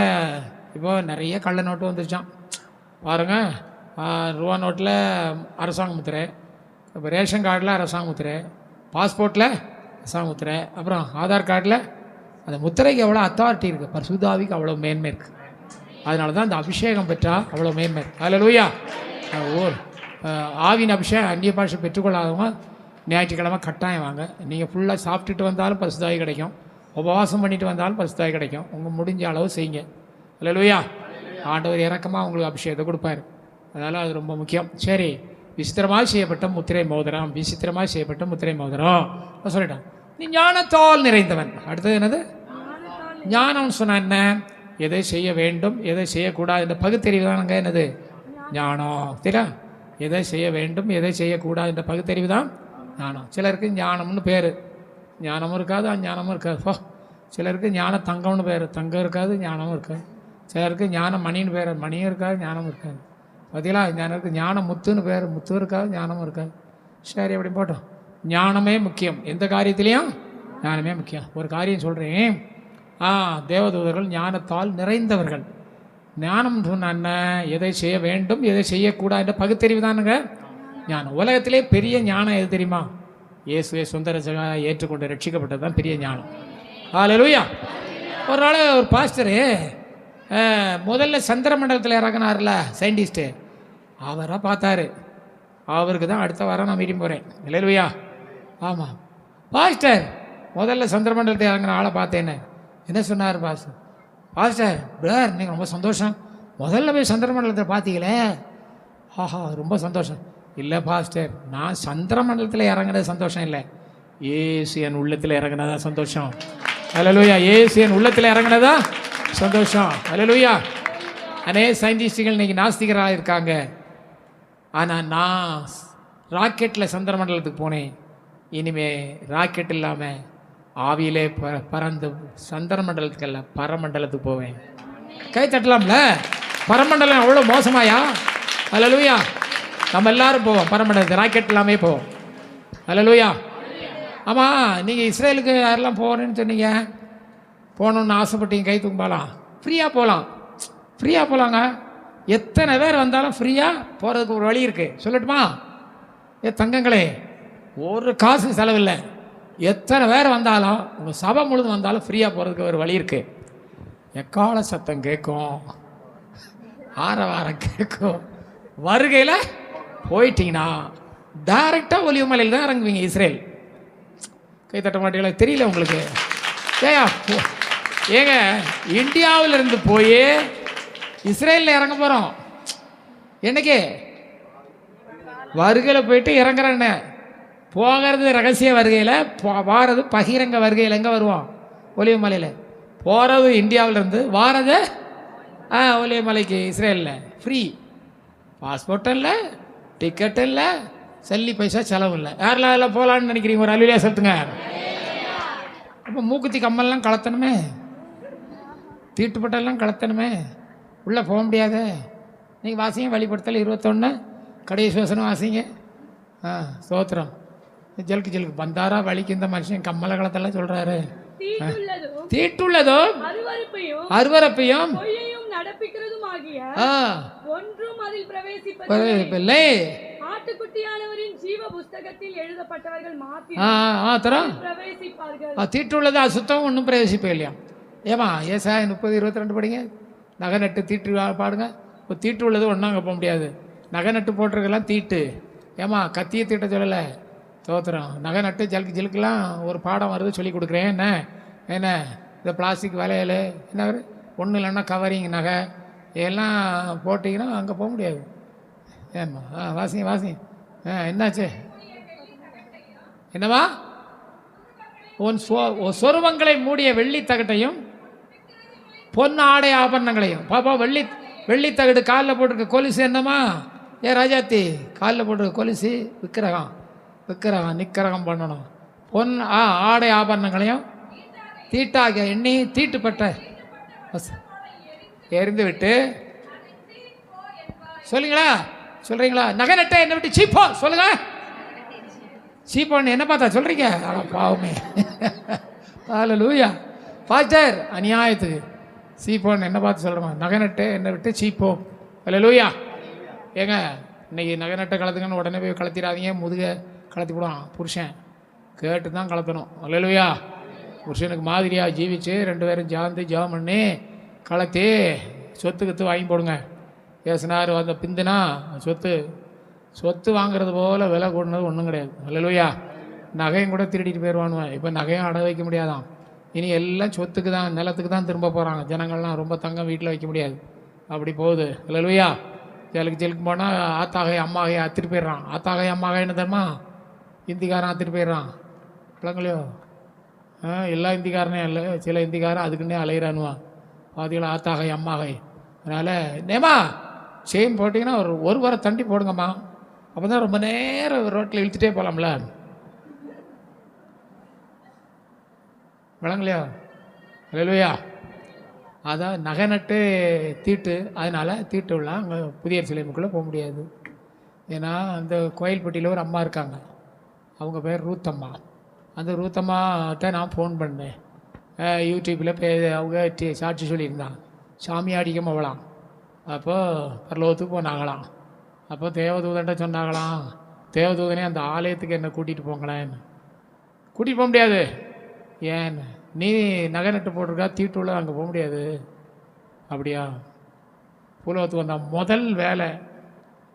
இப்போ நிறைய கள்ள நோட்டு வந்துருச்சான் பாருங்கள். ரூபா நோட்டில் அரசாங்க முத்திரை, இப்போ ரேஷன் கார்டில் அரசாங்க முத்திரை, பாஸ்போர்ட்டில் அரசாங்க முத்திரை, அப்புறம் ஆதார் கார்டில். அந்த முத்திரைக்கு எவ்வளோ அத்தாரிட்டி இருக்குது, பரிசுத்தாவிக்கு அவ்வளோ மேன்மை இருக்குது. அதனால தான் அந்த அபிஷேகம் பெற்றால் அவ்வளோ மேன்மை இருக்குது. அல்லேலூயா. ஆவின் அபிஷேகம் அந்நிய பாஷை பெற்றுக்கொள்ளாதவங்க ஞாயிற்றுக்கிழமை கட்டாயம் வாங்க. நீங்கள் ஃபுல்லாக சாப்பிட்டுட்டு வந்தாலும் பரிசுத்தாவி கிடைக்கும், உபவாசம் பண்ணிட்டு வந்தாலும் பரிசுத்தாவி கிடைக்கும். உங்கள் முடிஞ்ச அளவு செய்யுங்க. அல்லேலூயா. ஆண்டவர் இறக்கமாக உங்களுக்கு அபிஷேகத்தை கொடுப்பார். அதனால் அது ரொம்ப முக்கியம். சரி, விசித்திரமாக செய்யப்பட்ட முத்திரை மோதிரம். விசித்திரமாக செய்யப்பட்ட முத்திரை மோதிரம் சொல்லிட்டான். நீ ஞானத்தால் நிறைந்தவன். அடுத்தது என்னது? ஞானம்னு சொன்ன என்ன? எதை செய்ய வேண்டும் எதை செய்யக்கூடாது என்ற பகுத்தறிவு தானங்க என்னது ஞானம். சரியா? எதை செய்ய வேண்டும் எதை செய்யக்கூடாது என்ற பகுத்தறிவு தான் ஞானம். சிலருக்கு ஞானம்னு பேர், ஞானமும் இருக்காது அஞ்ஞானமும் இருக்காது. சிலருக்கு ஞான தங்கம்னு பேர், தங்கம் இருக்காது ஞானமும் இருக்காது. சிலருக்கு ஞான மணின்னு பேர், மணியும் இருக்காது ஞானமும் இருக்காது. பார்த்தீங்களா? ஞானருக்கு ஞான முத்துன்னு பேர், முத்தும் இருக்காது ஞானமும் இருக்காது. சரி, அப்படி போட்டோம். ஞானமே முக்கியம். எந்த காரியத்திலையும் ஞானமே முக்கியம். ஒரு காரியம் சொல்கிறேன். தேவதூதர்கள் ஞானத்தால் நிறைந்தவர்கள். ஞானம் சொன்ன என்ன? எதை செய்ய வேண்டும் எதை செய்யக்கூடாது என்ற பகுத்தறிவு தானுங்க ஞானம். உலகத்திலே பெரிய ஞானம் எது தெரியுமா? இயேசுவை சொந்த ரட்சகராக ஏற்றுக்கொண்டு ரட்சிக்கப்பட்டது தான் பெரிய ஞானம். அல்லேலூயா. ஒரு நாள் ஒரு பாஸ்டரு முதல்ல சந்திர மண்டலத்தில் இறங்கினார்ல சயின்டிஸ்ட்டு, அவராக பார்த்தாரு. அவருக்கு தான் அடுத்த வாரம் நான் மீட்டிங் போகிறேன். இல்லையா? ஆமாம் பாஸ்டர், முதல்ல சந்திரமண்டலத்தை இறங்குற ஆளை பார்த்தேன்னு என்ன சொன்னார் பாஸ்டர்? பாஸ்டர் பிரதர், நீங்கள் ரொம்ப சந்தோஷம், முதல்ல போய் சந்திரமண்டலத்தை பார்த்தீங்களே, ஆஹா ரொம்ப சந்தோஷம். இல்லை பாஸ்டர், நான் சந்திரமண்டலத்தில் இறங்குறது சந்தோஷம் இல்லை, ஏசு என் உள்ளத்தில் இறங்குனதா சந்தோஷம். அல்லேலூயா. ஏசு என் உள்ளத்தில் இறங்குனதா சந்தோஷம். அல்லேலூயா. அநேக சயின்டிஸ்டுகள் இன்னைக்கு நாஸ்திகராக இருக்காங்க. ஆனால் நான் ராக்கெட்டில் சந்திரமண்டலத்துக்கு போனேன். இனிமே ராக்கெட் இல்லாமல் ஆவியிலே பறந்து சந்திரமண்டலத்துக்கு அல்ல பரமண்டலத்துக்கு போவேன். கை தட்டலாம்ல? பரமண்டலம் அவ்வளோ மோசமாயா? அல்லேலூயா. நம்ம எல்லாரும் போவோம் பரமண்டலத்துக்கு, ராக்கெட் இல்லாமே போவோம். அல்லேலூயா. ஆமாம், நீங்கள் இஸ்ரேலுக்கு யாரெல்லாம் போகிறேன்னு சொன்னீங்க, போகணுன்னு ஆசைப்பட்டீங்க, கை தூங்கலாம். ஃப்ரீயாக போகலாம், ஃப்ரீயாக போகலாங்க. எத்தனை பேர் வந்தாலும் ஃப்ரீயாக போகிறதுக்கு ஒரு வழி இருக்குது. சொல்லட்டுமா? தங்கங்களே, ஒரு காசு செலவில்லை. எத்தனை பேர் வந்தாலும், உங்கள் சபை முழுதும் வந்தாலும் ஃப்ரீயாக போகிறதுக்கு ஒரு வழி இருக்குது. எக்கால சத்தம் கேட்கும், ஆரவாரம் கேட்கும். வருகையில் போயிட்டீங்கன்னா டைரெக்டாக ஒலிவமலையில் தான் இறங்குவீங்க. இஸ்ரேல். கை தட்ட மாட்டீங்களா? தெரியல உங்களுக்கு? ஏங்க, இந்தியாவிலிருந்து போய் இஸ்ரேலில் இறங்க போகிறோம். என்னைக்கு? வருகையில் போயிட்டு இறங்குறேன்னு. போகிறது ரகசிய வருகையில், வாரது பகிரங்க வருகையில். எங்கே வருவோம்? ஒலிவமலையில். போகிறது இந்தியாவிலேருந்து, வாரது ஒலிவமலைக்கு இஸ்ரேலில். ஃப்ரீ. பாஸ்போர்ட்டும் இல்லை, டிக்கெட்டும் இல்லை, சல்லி பைசா செலவும் இல்லை. யாரெல்லாம் எல்லாம் போகலான்னு நினைக்கிறீங்க? ஒரு அலுவலியாக செலுத்துங்க. அப்போ மூக்குத்தி கம்மல்லாம் கலத்தணுமே, தீட்டுப்பட்டெல்லாம் கலத்தணுமே, உள்ளே போக முடியாது. நீங்கள் வாசிங்க, வழிபடுத்தல் 21 கடைசி வசனம் வாசிங்க. ஸ்தோத்திரம். ஜலுக்கு ஜலுக்கு பந்தாரா வலிக்கு இந்த மனுஷன் கம்மலை கலத்தெல்லாம் சொல்கிறாரு. தீட்டுள்ளதும் அருவருப்பையும் பிரவேசிப்பதில்லை. ஆட்டுக்குட்டியானவரின் ஜீவ புஸ்தகத்தில் எழுதப்பட்டவர்கள் மாத்திரம் பிரவேசிப்பார்கள். தீட்டுள்ளது அசுத்தம் ஒன்றும் பிரவேசிப்பே இல்லையா? ஏமா ஏசாயா 30:22 படிங்க. நகை நட்டு தீட்டு பாடுங்க. இப்போ தீட்டு உள்ளது ஒன்றும் அங்கே போக முடியாது. நகை நட்டு போட்டிருக்கெல்லாம் தீட்டு. ஏமா கத்தியை தீட்ட சொல்லலை. தோத்திரம். நகை நட்டு ஜலுக்கு ஜலுக்கெல்லாம் ஒரு பாடம் வருது, சொல்லி கொடுக்குறேன். என்ன என்ன இந்த பிளாஸ்டிக் வளையல் என்ன ஒன்றும் இல்லைன்னா கவரிங் நகை எல்லாம் போட்டிங்கன்னா அங்கே போக முடியாது. ஏம்மா வாசிங்க வாசிங்க. என்னாச்சு? என்னவா? உன் சொருவங்களை மூடிய வெள்ளி தகட்டையும் பொன் ஆடை ஆபரணங்களையும். பாப்பா, வெள்ளித்தகடு காலில் போட்டிருக்க கொலுசு என்னம்மா? ராஜாத்தி காலில் போட்டிருக்க கொலுசு விக்கிரகம் நிக்கிரகம் பண்ணணும். பொன் ஆடை ஆபரணங்களையும் தீட்டாக எண்ணி தீட்டுப்பட்ட எரிந்து விட்டு சொல்றீங்களா? நகை நட்டை என்ன விட்டு சீப்போ சொல்லுங்க. சீப்போன்னு என்ன பார்த்தா சொல்றீங்க? பாவமே. அல்லேலூயா. பாஸ்டர், அநியாயத்துக்கு சீப்போன்னு என்ன பார்த்து சொல்கிறோம்? நகை நட்டு என்ன விட்டு சீப்போ. அல்லேலூயா. ஏங்க, இன்னைக்கு நகை நட்டை கலத்துங்கன்னு உடனே போய் கலத்திடாதீங்க. முதுக கலத்தி விடுவான் புருஷன். கேட்டு தான் கலத்தணும். அல்லேலூயா. புருஷனுக்கு மாதிரியாக ஜீவிச்சு 2 பேரும் ஜாந்து ஜாம் பண்ணி கலத்தி சொத்து வாங்கி போடுங்க. ஏசுனார் அந்த பிந்துனா சொத்து வாங்குறது போல் விலை கூடனது ஒன்றும் கிடையாது. அல்லேலூயா. நகையும் கூட திருடிட்டு போயிடுவானுவேன். இப்போ நகையும் அடை வைக்க முடியாதான். இனி எல்லாம் சொத்துக்கு தான், நிலத்துக்கு தான் திரும்ப போகிறாங்க. ஜனங்கள்லாம் ரொம்ப தங்கம் வீட்டில் வைக்க முடியாது. அப்படி போகுது. அல்லேலூயா. ஜலுக்கு போனால் ஆத்தாகை அம்மாகையை அத்திட்டு போயிடுறான். ஆத்தாகை அம்மாகைன்னு தருமா? இந்திக்காரன் அத்திட்டு போயிடுறான். பிள்ளைங்களையோ எல்லா இந்திக்காரனே இல்லை, சில இந்திக்காரன் அதுக்குன்னே அலையிறானுவான். பார்த்தீங்களா? ஆத்தாகை அம்மாகை. அதனால் நேமா செயின் போட்டிங்கன்னா ஒரு வாரம் தண்டி போடுங்கம்மா. அப்போ தான் ரொம்ப நேரம் ரோட்டில் இழுத்துட்டே போகலாம்ல. விளங்கலையா? அல்லேலூயா. அதான் நகை நட்டு தீட்டு. அதனால் தீட்டு உள்ள அங்கே புதிய சிலைமுக்குள்ளே போக முடியாது. ஏன்னா அந்த கோயில்பட்டியில் ஒரு அம்மா இருக்காங்க. அவங்க பேர் ரூத்தம்மா. அந்த ரூத்தம்மாட்ட நான் ஃபோன் பண்ணேன். யூடியூப்பில் அவங்க சாட்சி சொல்லியிருந்தாங்க. சாமி அடிக்க போகலாம். அப்போது பரலோகத்துக்கு போனாங்களாம். அப்போ தேவதூதன்ட்ட சொன்னாங்களாம், தேவதூதனே அந்த ஆலயத்துக்கு என்னை கூட்டிகிட்டு போங்களேன்னு. கூட்டிகிட்டு போக முடியாது. ஏன்? நீ நகை நட்டு போட்டிருக்கா, தீட்டுள்ள அங்கே போக முடியாது. அப்படியா? பூலோகத்துக்கு வந்தால் முதல் வேலை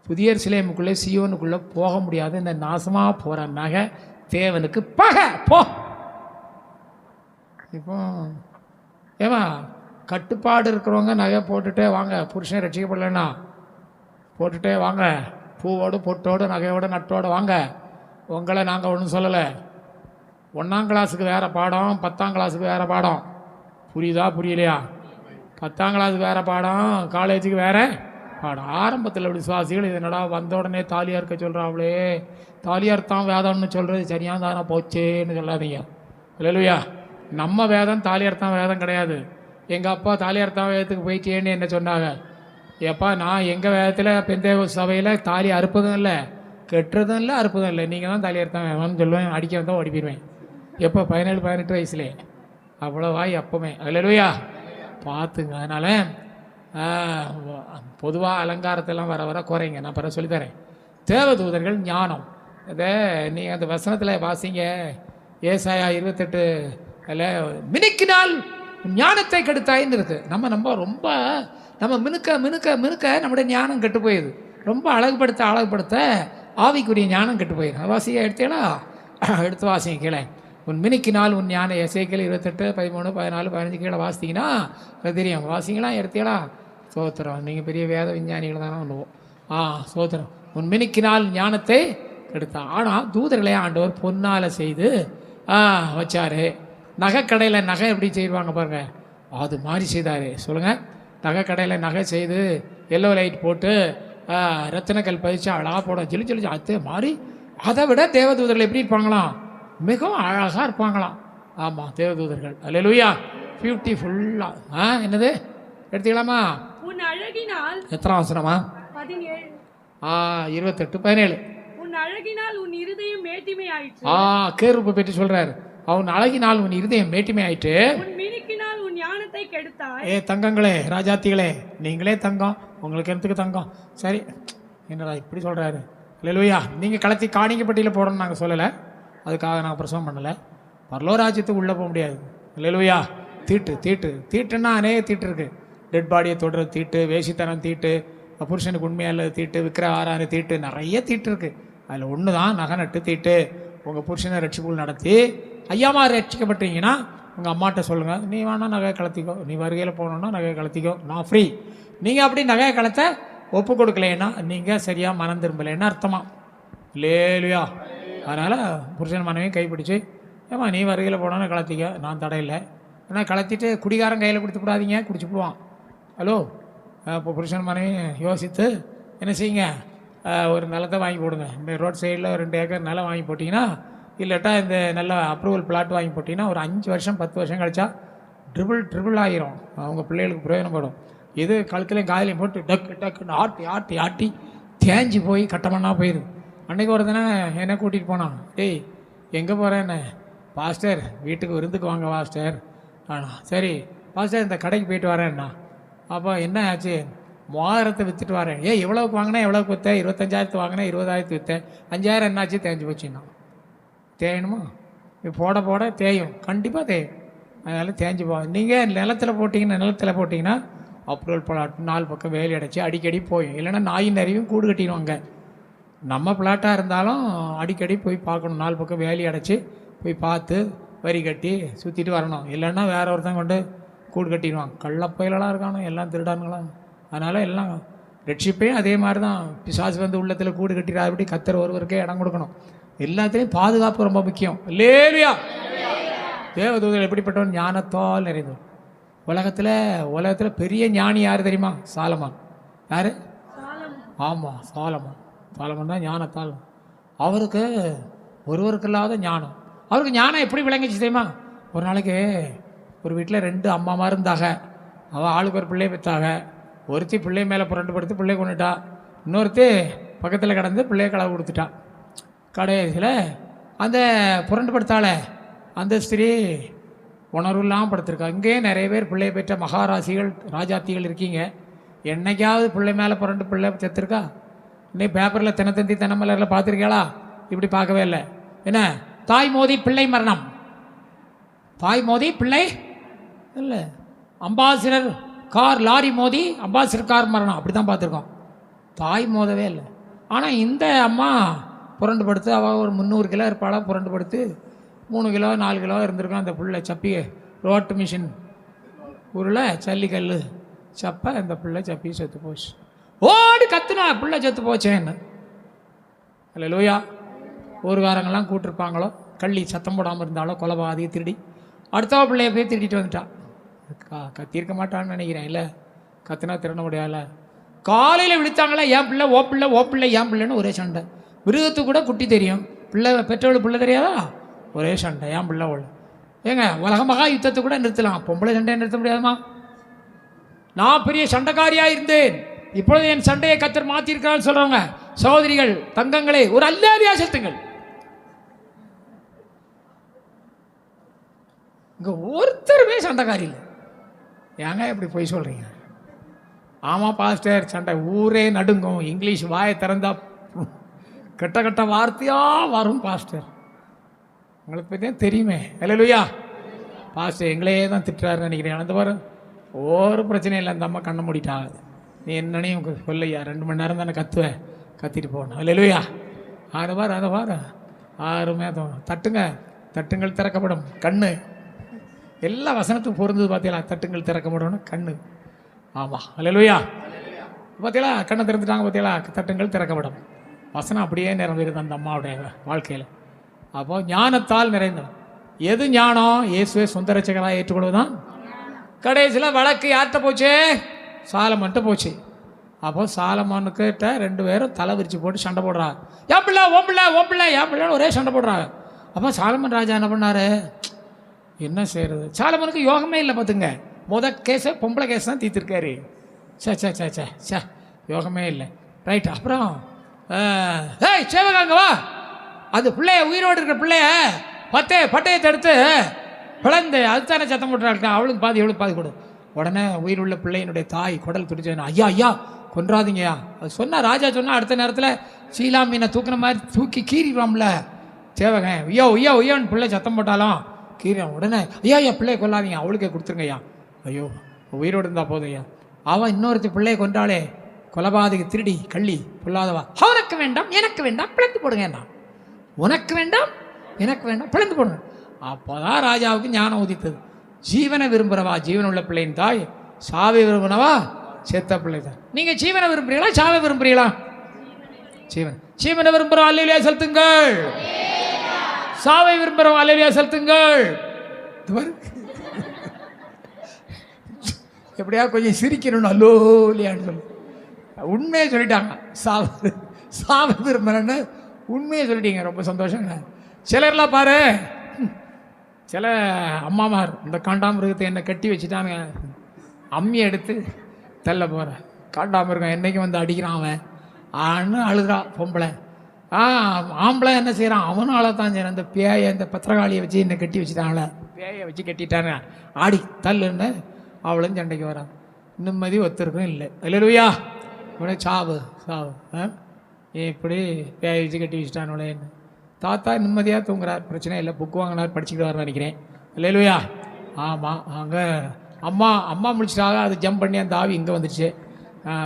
புதிய எருசலேமுக்குள்ளே சீயோனுக்குள்ளே போக முடியாது. இந்த நாசமாக போகிற நகை தேவனுக்கு பகை. போ இப்போ ஏமா கட்டுப்பாடு இருக்கிறவங்க நகை போட்டுகிட்டே வாங்க. புருஷன் ரட்சிக்கப்படலைன்னா போட்டுகிட்டே வாங்க. பூவோடு பொட்டோடு நகையோடு நட்டோடு வாங்க. உங்களை நாங்கள் ஒன்றும் சொல்லலை. 1ஆம் கிளாஸுக்கு வேறு பாடம், 10ஆம் கிளாஸுக்கு வேறு பாடம். புரியுதா புரியலையா? 10ஆம் கிளாஸுக்கு வேறு பாடம், காலேஜுக்கு வேறு பாடம். ஆரம்பத்தில் விசுவாசிகள் இதனடா வந்த உடனே தாலியாக இருக்க சொல்கிறாங்களே, தாலியார் தான் வேதம்னு சொல்கிறது சரியாக தானே போச்சேன்னு சொல்லாதீங்க. இல்லையா? நம்ம வேதம் தாலியார் தான் வேதம் கிடையாது. எங்கள் அப்பா தாலியார் தான் வேதத்துக்கு போயிட்டேன்னு என்ன சொன்னாங்க. எப்பா நான் எங்கள் வேதத்தில் பெந்தேகோஸ்து சபையில் தாலி அறுப்பதும் இல்லை, கெட்டுறதும் இல்லை, அறுப்பதும் இல்லை. நீங்கள் தான் தாலியார் தான் வேணும்னு சொல்லுவேன். அடிக்க வந்தால் ஓடி போயிடுவேன். எப்போ 17-18 வயசுலே அவ்வளோவாய் அப்போமே. இல்லையா? பார்த்துங்க. அதனால் பொதுவாக அலங்காரத்தெல்லாம் வர வர குறைங்க. நான் பிறகு சொல்லித்தரேன். தேவதூதர்கள் ஞானம். இதை நீங்கள் அந்த வசனத்தில் வாசிங்க. ஏசாயா 28 மினுக்கினால் ஞானத்தை கெடுத்தாயின்னு இருக்குது. நம்ம ரொம்ப மினுக்க மினுக்க மினுக்க நம்முடைய ஞானம் கெட்டு போயிடுது. ரொம்ப அழகுபடுத்த ஆவிக்குரிய ஞானம் கெட்டு போயிடும். வாசியா எடுத்தீங்களா? எடுத்து வாசிங்க கீழே. உன் மினுக்கினால் உன் ஞானம். எசேக்கியேல் 28, 13, 14, 15 கீழே வாசித்தீங்கன்னா அது தெரியும். வாசிங்களா? எடுத்தீங்களா? சோத்திரம். நீங்கள் பெரிய வேத விஞ்ஞானிகள் தானே ஒன்றுவோம். சோத்திரம். உன் மினுக்கினால் ஞானத்தை கெடுத்தா. ஆனால் தூதர்களை ஆண்டவர் பொன்னால் செய்து வச்சார். நகைக்கடையில் நகை எப்படி செய்வாங்க பாருங்கள், அது மாதிரி செய்தார். சொல்லுங்கள். நகைக்கடையில் நகை செய்து எல்லோ லைட் போட்டு ரத்தினக்கல் பதிச்சு அழகாக போட ஜிலி அது மாதிரி. அதை விட தேவதூதர்கள் எப்படி இருப்பாங்களாம்? மிகவும் அழகாக இருப்பாங்களாம். ஆமாம், தேவதூதர்கள். அல்லேலூயா. பியூட்டிஃபுல்லாக. என்னது எடுத்துக்கலாமா? உன் அழகினால். எத்தனை வசனமா? 17. 28, 17. உன் அழகினால் உன் இருதயம் மேட்டிமை ஆயிற்று. கேருப்பை பற்றி சொல்றாரு. அவன் அழகினால் உன் இருதயம் மேட்டிமை ஆயிற்று. உன் மினுக்கினால் உன் ஞானத்தை கெடுத்தாய். தங்கங்களே, ராஜாத்திகளே, நீங்களே தங்கம், உங்களுக்கு எனக்கு தங்கம். சரி, என்னடா இப்படி சொல்றாரு? இல்லையா? நீங்கள் கலத்தி காணிக்கப்பட்டியில் போடணும்னு நாங்கள் சொல்லலை. அதுக்காக நாங்கள் பிரசவம் பண்ணலை. பரலோராஜ்யத்துக்கு உள்ளே போக முடியாது. இல்லையா? தீட்டுன்னா அநேக தீட்டு இருக்குது. டெட் பாடியை தொடுறது தீட்டு, வேசித்தனம் தீட்டு, புருஷனுக்கு உண்மையாக இல்லை தீட்டு, விக்கிர ஆரான தீட்டு, நிறைய தீட்டு இருக்குது. அதில் ஒன்று தான் நகை நட்டு தீட்டு. உங்கள் புருஷனை ரட்சிப்புகள் நடத்தி ஐயாமா ரட்சிக்கப்பட்டீங்கன்னா உங்கள் அம்மாட்ட சொல்லுங்கள், நீ வேணால் நகையை கலத்திக்கோ, நீ வருகையில் போகணுன்னா நகையை கலத்திக்கோ, நான் ஃப்ரீ. நீங்கள் அப்படி நகையை கலத்த ஒப்பு கொடுக்கலைன்னா நீங்கள் சரியாக மனம் திரும்பலைன்னு அர்த்தமா? இல்லையா? அதனால் புருஷன் மனைவியும் கைப்பிடிச்சு, ஏம்மா நீ வருகையில் போனோன்னு கலத்திக்க, நான் தடையில்லை. ஏன்னா கலத்திட்டு குடிகாரன் கையில் கொடுத்து விடாதீங்க, குடிச்சுடுவான். ஹலோ, இப்போ புருஷன் மனைவி யோசித்து என்ன செய்யுங்க, ஒரு நிலத்தை வாங்கி போடுங்க. இந்த ரோட் சைடில் 2 ஏக்கர் நிலம் வாங்கி போட்டிங்கன்னா, இல்லாட்டா இந்த நல்ல அப்ரூவல் பிளாட் வாங்கி போட்டிங்கன்னா ஒரு 5 வருஷம் 10 வருஷம் கழிச்சா ட்ரிபிள் ஆகிரும். அவங்க பிள்ளைகளுக்கு பிரயோஜனப்படும். இது கழுத்துலையும் காயிலையும் போட்டு டக்குன்னு ஆட்டி தேஞ்சி போய் கட்டமண்ணா போயிடுது. அன்றைக்கி ஒரு தினம் என்ன கூட்டிகிட்டு போனான். டேய் எங்கே போகிறேன்னு? பாஸ்டர் வீட்டுக்கு விருந்துக்கு வாங்க பாஸ்டர். சரி பாஸ்டர் இந்த கடைக்கு போயிட்டு வரேன்னா. அப்போ என்ன ஆச்சு? 3000 விற்றுட்டு வரேன். எவ்வளோக்கு வாங்கினேன், எவ்வளோக்கு விற்றேன்? 25,000 வாங்கினேன், 20,000 விற்றேன். 5,000 என்னாச்சு? தேஞ்சு போச்சுன்னா. தேயணுமா? போட தேயும், கண்டிப்பாக தேயும். அதனால் தேஞ்சு போகும். நீங்கள் நிலத்தில் போட்டிங்கன்னா அப்ரூவல் பிளாட் 4 பக்கம் வேலி அடைச்சி அடிக்கடி போயும். இல்லைன்னா நாயின் நிறையும் கூடு கட்டிடுவாங்க. நம்ம பிளாட்டாக இருந்தாலும் அடிக்கடி போய் பார்க்கணும். 4 பக்கம் வேலி அடைச்சி போய் பார்த்து வரி கட்டி சுற்றிட்டு வரணும். இல்லைன்னா வேற ஒருத்தன் கொண்டு கூடு கட்டிடுவான். கள்ளப்பயிலெல்லாம் இருக்கானோ, எல்லாம் திருடானுங்களாம். அதனால் எல்லாம் ரட்சிப்பையும் அதே மாதிரி தான். பிசாசு வந்து உள்ளத்தில் கூடு கட்டிடாதபடி கத்தர் ஒருவருக்கே இடம் கொடுக்கணும். எல்லாத்துலேயும் பாதுகாப்பு ரொம்ப முக்கியம். இல்லையா? தேவதூதர்கள் எப்படிப்பட்டவன்? ஞானத்தால் நிறைந்தவன். உலகத்தில் பெரிய ஞானி யார் தெரியுமா? சாலமான். யார்? ஆமாம், சாலமான் தான் ஞானத்தால். அவருக்கு ஒருவருக்கு இல்லாத ஞானம். அவருக்கு ஞானம் எப்படி விளங்கிச்சு தெரியுமா? ஒரு நாளைக்கு ஒரு வீட்டில் 2 அம்மாமா இருந்தாங்க. அவள் ஆளுக்கு ஒரு பிள்ளையை பெற்றாங்க. ஒருத்தி பிள்ளை மேலே புரண்டு படுத்து பிள்ளையை கொண்டுட்டா. இன்னொருத்தி பக்கத்தில் கிடந்து பிள்ளையை களவு கொடுத்துட்டான். கடைசியில் அந்த புரண்டு படுத்தால அந்த ஸ்திரீ உணர்வு இல்லாமல் படுத்திருக்கா. இங்கேயே நிறைய பேர் பிள்ளையை பெற்ற மகாராசிகள் ராஜாத்திகள் இருக்கீங்க. என்னைக்காவது பிள்ளை மேலே புரண்டு பிள்ளை செத்துருக்கா? இன்னைக்கு பேப்பரில் தினத்தந்தி தினமலரில் பார்த்துருக்கீங்களா? இப்படி பார்க்கவே இல்லை. என்ன தாய் மோதி பிள்ளை மரணம், தாய் மோதி பிள்ளை இல்லை, அம்பாசிடர் கார் லாரி மோதி அம்பாசிடர் கார் மரணம், அப்படி தான் பார்த்துருக்கோம். தாய் மோதவே இல்லை. ஆனால் இந்த அம்மா புரண்டு படுத்து அவள் ஒரு 300 கிலோ இருப்பாளா, புரண்டு படுத்து 3 கிலோ 4 கிலோ இருந்திருக்கும். அந்த பிள்ளை சப்பி ரோட்டு மிஷின் உருளை ஜல்லிக்கல் சப்ப அந்த பிள்ளை சப்பி செத்து போச்சு. ஓடி கத்துனா பிள்ளை செத்து போச்சேன்னு. இல்லை லூயா, ஊருக்காரங்கெல்லாம் கூட்டிருப்பாங்களோ, கள்ளி சத்தம் போடாமல் இருந்தாலோ, கொலைபாதியை திருடி அடுத்த பிள்ளைய போய் திருடிட்டு வந்துட்டான். கத்திருக்க மாட்டான்னு நினைக்கிறேன். இல்லை கத்துனா திறன முடியாதுல்ல. காலையில் விழித்தாங்களா, என் பிள்ளை ஓ பிள்ளை ஓ பிள்ளை என் பிள்ளைன்னு ஒரே சண்டை. மிருகத்துக்கு கூட குட்டி தெரியும், பிள்ளை பெற்றோடு பிள்ளை தெரியாதா, ஒரே சண்டை என் பிள்ளை உள்ள. ஏங்க உலக மகா யுத்தத்தை கூட நிறுத்தலாம், பொம்பளை சண்டையை நிறுத்த முடியாதுமா? நான் பெரிய சண்டைக்காரியாக இருந்தேன், இப்பொழுது என் சண்டையை கத்தர் மாற்றிருக்கிறான்னு சொல்கிறவங்க சகோதரிகள் தங்கங்களே ஒரு அல்லேலூயா செலுத்துங்கள். இங்கே ஒருத்தருமே சண்டைக்காரி இல்லை. ஏங்க இப்படி போய் சொல்கிறீங்க? ஆமாம் பாஸ்டர், சண்டை ஊரே நடுங்கும், இங்கிலீஷ் வாயை திறந்தா கெட்ட கெட்ட வார்த்தையாக வரும் பாஸ்டர். உங்களுக்கு பற்றி தெரியுமே. அல்லேலூயா. பாஸ்டர் எங்களையே தான் திட்டுறாருன்னு நினைக்கிறேன். அந்த வாரம் ஒரு பிரச்சனையும் இல்லை, அந்த அம்மா கண்ணை மூடிட்டாங்க. நீ என்னன்னே உங்களுக்கு சொல்லையா, 2 மணி நேரம் தானே கத்துவேன், கத்திட்டு போகணும். அல்லேலூயா. அதை பாரு ஆறுமே தட்டுங்க, தட்டுங்கள் திறக்கப்படும். கண்ணு எல்லா வசனத்துக்கும் பொருந்தது பார்த்தீங்களா? தட்டுங்கள் திறக்கப்படணும் கண்ணு. ஆமாம் அல்லேலூயா. பார்த்தீங்களா, கண்ணை திறந்துட்டாங்க பார்த்தீங்களா? தட்டுங்கள் திறக்கப்படும். வசனம் அப்படியே நிறைவேறுது அந்த அம்மாவுடைய வாழ்க்கையில். அப்போது ஞானத்தால் நிறைந்தவன். எது ஞானம்? இயேசுவை சொந்த ரட்சகராக ஏற்றுக்கொள்வதுதான். கடைசியில் வழக்கு யார்கிட்ட போச்சு? சாலமன்ட்டு போச்சு. அப்போது சாலமோனுக்கிட்ட 2 பேரும் தலை விரிச்சு போட்டு சண்டை போடுறாங்க. என் பிள்ளை ஓ பிள்ளை ஓ பிள்ளை என் பிள்ளைன்னு ஒரே சண்டை போடுறாங்க. அப்போ சாலமன் ராஜா என்ன பண்ணார்? என்ன செய்கிறது? சாலமனுக்கு யோகமே இல்லை பார்த்துங்க. கேஸை பொம்பளை கேஸ் தான் தீர்த்திருக்காரு. சே யோகமே இல்லை. ரைட். அப்புறம் ஏய் சேவகாங்க வா, அது பிள்ளைய உயிரோடு இருக்கிற பிள்ளைய பட்டையை தடுத்து பிளந்து அதுதானே சத்தம் போட்டுறாங்க. அவளுக்கு பாதி இவளுக்கு பாதி கொடு. உடனே உயிர் உள்ள பிள்ளையினுடைய தாய் குடல் துடிச்சேன். ஐயா கொன்றாதீங்கய்யா. அது சொன்னால் ராஜா சொன்னால் அடுத்த நேரத்தில் சீலா மீனை தூக்குன மாதிரி தூக்கி கீறிடுவாம்ல சேவகன். ஐயோன்னு பிள்ளை சத்தம் போட்டாலும் கீறான். உடனே ஐயா பிள்ளையை கொல்லாதீங்க, அவளுக்கே கொடுத்துருங்கய்யா. ஐயோ உயிரோடு இருந்தால் போதும் ஐயா. அவன் இன்னொருத்தி பிள்ளையை கொண்டாலே, கொலபாதிக்கு திருடி கள்ளி பொல்லாதவா. அவனுக்கு வேண்டாம் எனக்கு வேண்டாம் பிளந்து போடுங்க. உனக்கு வேண்டாம் எனக்கு வேண்டாம் பிளந்து போடுங்க. அப்போதான் ராஜாவுக்கு ஞானம் உதித்தது. ஜீவனை விரும்புகிறவா ஜீவன் உள்ள பிள்ளையின் தாய், சாவை விரும்பினவா செத்த பிள்ளை தான். நீங்கள் ஜீவனை விரும்புறீங்களா சாவை விரும்புறீங்களா? ஜீவனை விரும்புகிறோம் அல்லேலூயா செலுத்துங்கள். சாவை விரும்புகிறோம் அல்லேலூயா செலுத்துங்கள். எப்படியா கொஞ்சம் சிரிக்கணும் அல்லோலியான்னு சொல்லு. உண்மையை சொல்லிட்டாங்க. சாவை விரும்புகிறேன்னு உண்மையை சொல்லிட்டீங்க. ரொம்ப சந்தோஷங்க. சிலர்லாம் பாரு, சில அம்மாமார் இந்த காண்டாமிருகத்தை என்னை கட்டி வச்சுட்டானுங்க, அம்மியை எடுத்து தள்ள போகிறேன். காண்டாமிருகம் என்னைக்கு வந்து அடிக்கிறான் அவன் ஆன்னு அழுகிறா பொம்பளை. ஆம்பளை என்ன செய்கிறான்? அவனால தான் செய்கிறான். இந்த பேயை இந்த பத்திரகாளியை வச்சு என்னை கட்டி வச்சுட்டாங்கள, பேயை வச்சு கட்டிட்டாங்க, ஆடி தள்ளுன்னு அவளும் சண்டைக்கு வரான். நிம்மதி ஒத்துருக்கும் இல்லை. அல்லேலூயா. இவனே சாவு இப்படி பேயை வச்சு கட்டி வச்சுட்டானோலேன்னு தாத்தா நிம்மதியாக தூங்குறார், பிரச்சனை இல்லை. புக் வாங்கினார், படிச்சுக்கிட்டு வர நினைக்கிறேன். அல்லேலூயா. ஆமாம், அங்கே அம்மா முடிச்சிட்டாங்க. அது ஜம்ப் பண்ணி அந்த ஆவி இங்கே வந்துடுச்சு.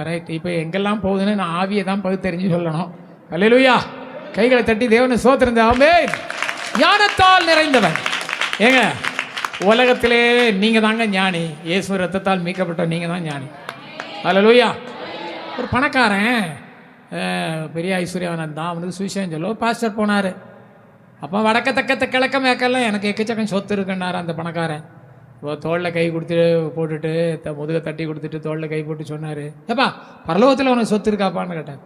ரைட். இப்போ எங்கெல்லாம் போகுதுன்னு நான் ஆவியை தான் பகுத்தறிஞ்சு சொல்லணும். அல்லேலூயா. கைகளை தட்டி தேவனை சோத்திருந்த ஆமென். ஞானத்தால் நிறைந்தவன். ஏங்க உலகத்திலே நீங்கள் தாங்க ஞானி. இயேசு ரத்தத்தால் மீட்கப்பட்ட நீங்கள் தான் ஞானி. அல்லேலூயா. ஒரு பணக்காரன் பெரிய ஐஸ்வர்யவனன் தான், அவனுக்கு சுவிசேஷம் சொல்ல பாஸ்டர் போனார். அப்போ வடக்க கிழக்க மேக்கெல்லாம் எனக்கு எக்கச்சக்கம் சொத்து இருக்குன்னாரு அந்த பணக்காரன். இப்போ தோளில் கை கொடுத்துட்டு போட்டுட்டு முதுகை தட்டி கொடுத்துட்டு தோளில் கை போட்டு சொன்னார், ஏப்பா பரலோகத்தில் உனக்கு சொத்து இருக்காப்பான்னு கேட்டேன்.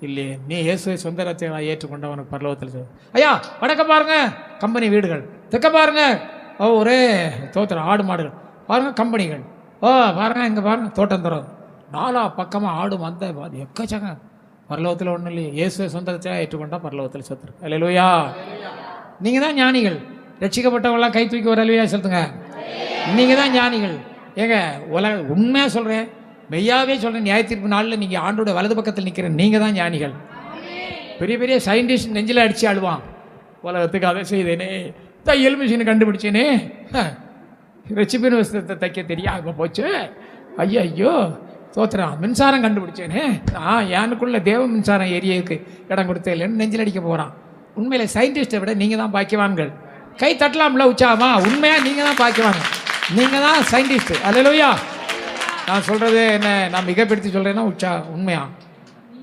இல்லையே, நீ இயேசுவை சொந்த ரட்சகராக ஏற்றுக்கொண்ட உனக்கு பரலோகத்தில் சொல். ஐயா வடக்க பாருங்க கம்பெனி வீடுகள், தெற்க பாருங்க ஒரே தோத்திரம் ஆடு மாடுகள், பாருங்கள் கம்பெனிகள், பாருங்கள் இங்கே பாருங்கள் தோட்டம் தரோம், 4 பக்கமாக ஆடு மந்த எக்கச்சக்கம். பரலோகத்தில் ஒன்றும் இல்லையே, இயேசுவை சொந்த ரட்சகராக ஏற்றுக்கொண்டா பரலோகத்தில் சொத்து இருக்கு. அல்லேலூயா. நீங்கள் தான் ஞானிகள். ரட்சிக்கப்பட்டவங்களாம் கை தூக்கி ஒரு அல்லேலூயா சொல்லுங்க. நீங்கள் தான் ஞானிகள். ஏங்க உண்மையாக சொல்கிறேன், மெய்யாவே சொல்கிறேன், நியாயத்தீர்ப்பு நாளில் நீங்கள் ஆண்டோட வலது பக்கத்தில் நிற்கிற நீங்கள் தான் ஞானிகள். பெரிய பெரிய சயின்டிஸ்ட் நெஞ்சில் அடித்து அழுவான், உலகத்துக்கு அதை செய்தேனே, தையல் மிஷினை கண்டுபிடிச்சேனே, ரெச்சிபின் வஸ்திரத்தை தைக்க தெரியா இப்போ போச்சு, ஐயோ தோத்துறான். மின்சாரம் கண்டுபிடிச்சேனே நான், எனக்குள்ள தேவ மின்சாரம் ஏரியதுக்கு இடம் கொடுத்தே இல்லைன்னு நெஞ்சில் அடிக்க போகிறான். உண்மையில சயின்டிஸ்ட்டை விட நீங்கள் தான் பாக்கியவான்கள். கை தட்டலாம்ல உச்சாமா, உண்மையாக நீங்கள் தான் பாக்கியவாங்க, நீங்கள் தான் சயின்டிஸ்ட்டு. அல்லேலூயா. நான் சொல்கிறது என்ன, நான் மிகப்படுத்தி சொல்கிறேன்னா உண்மையா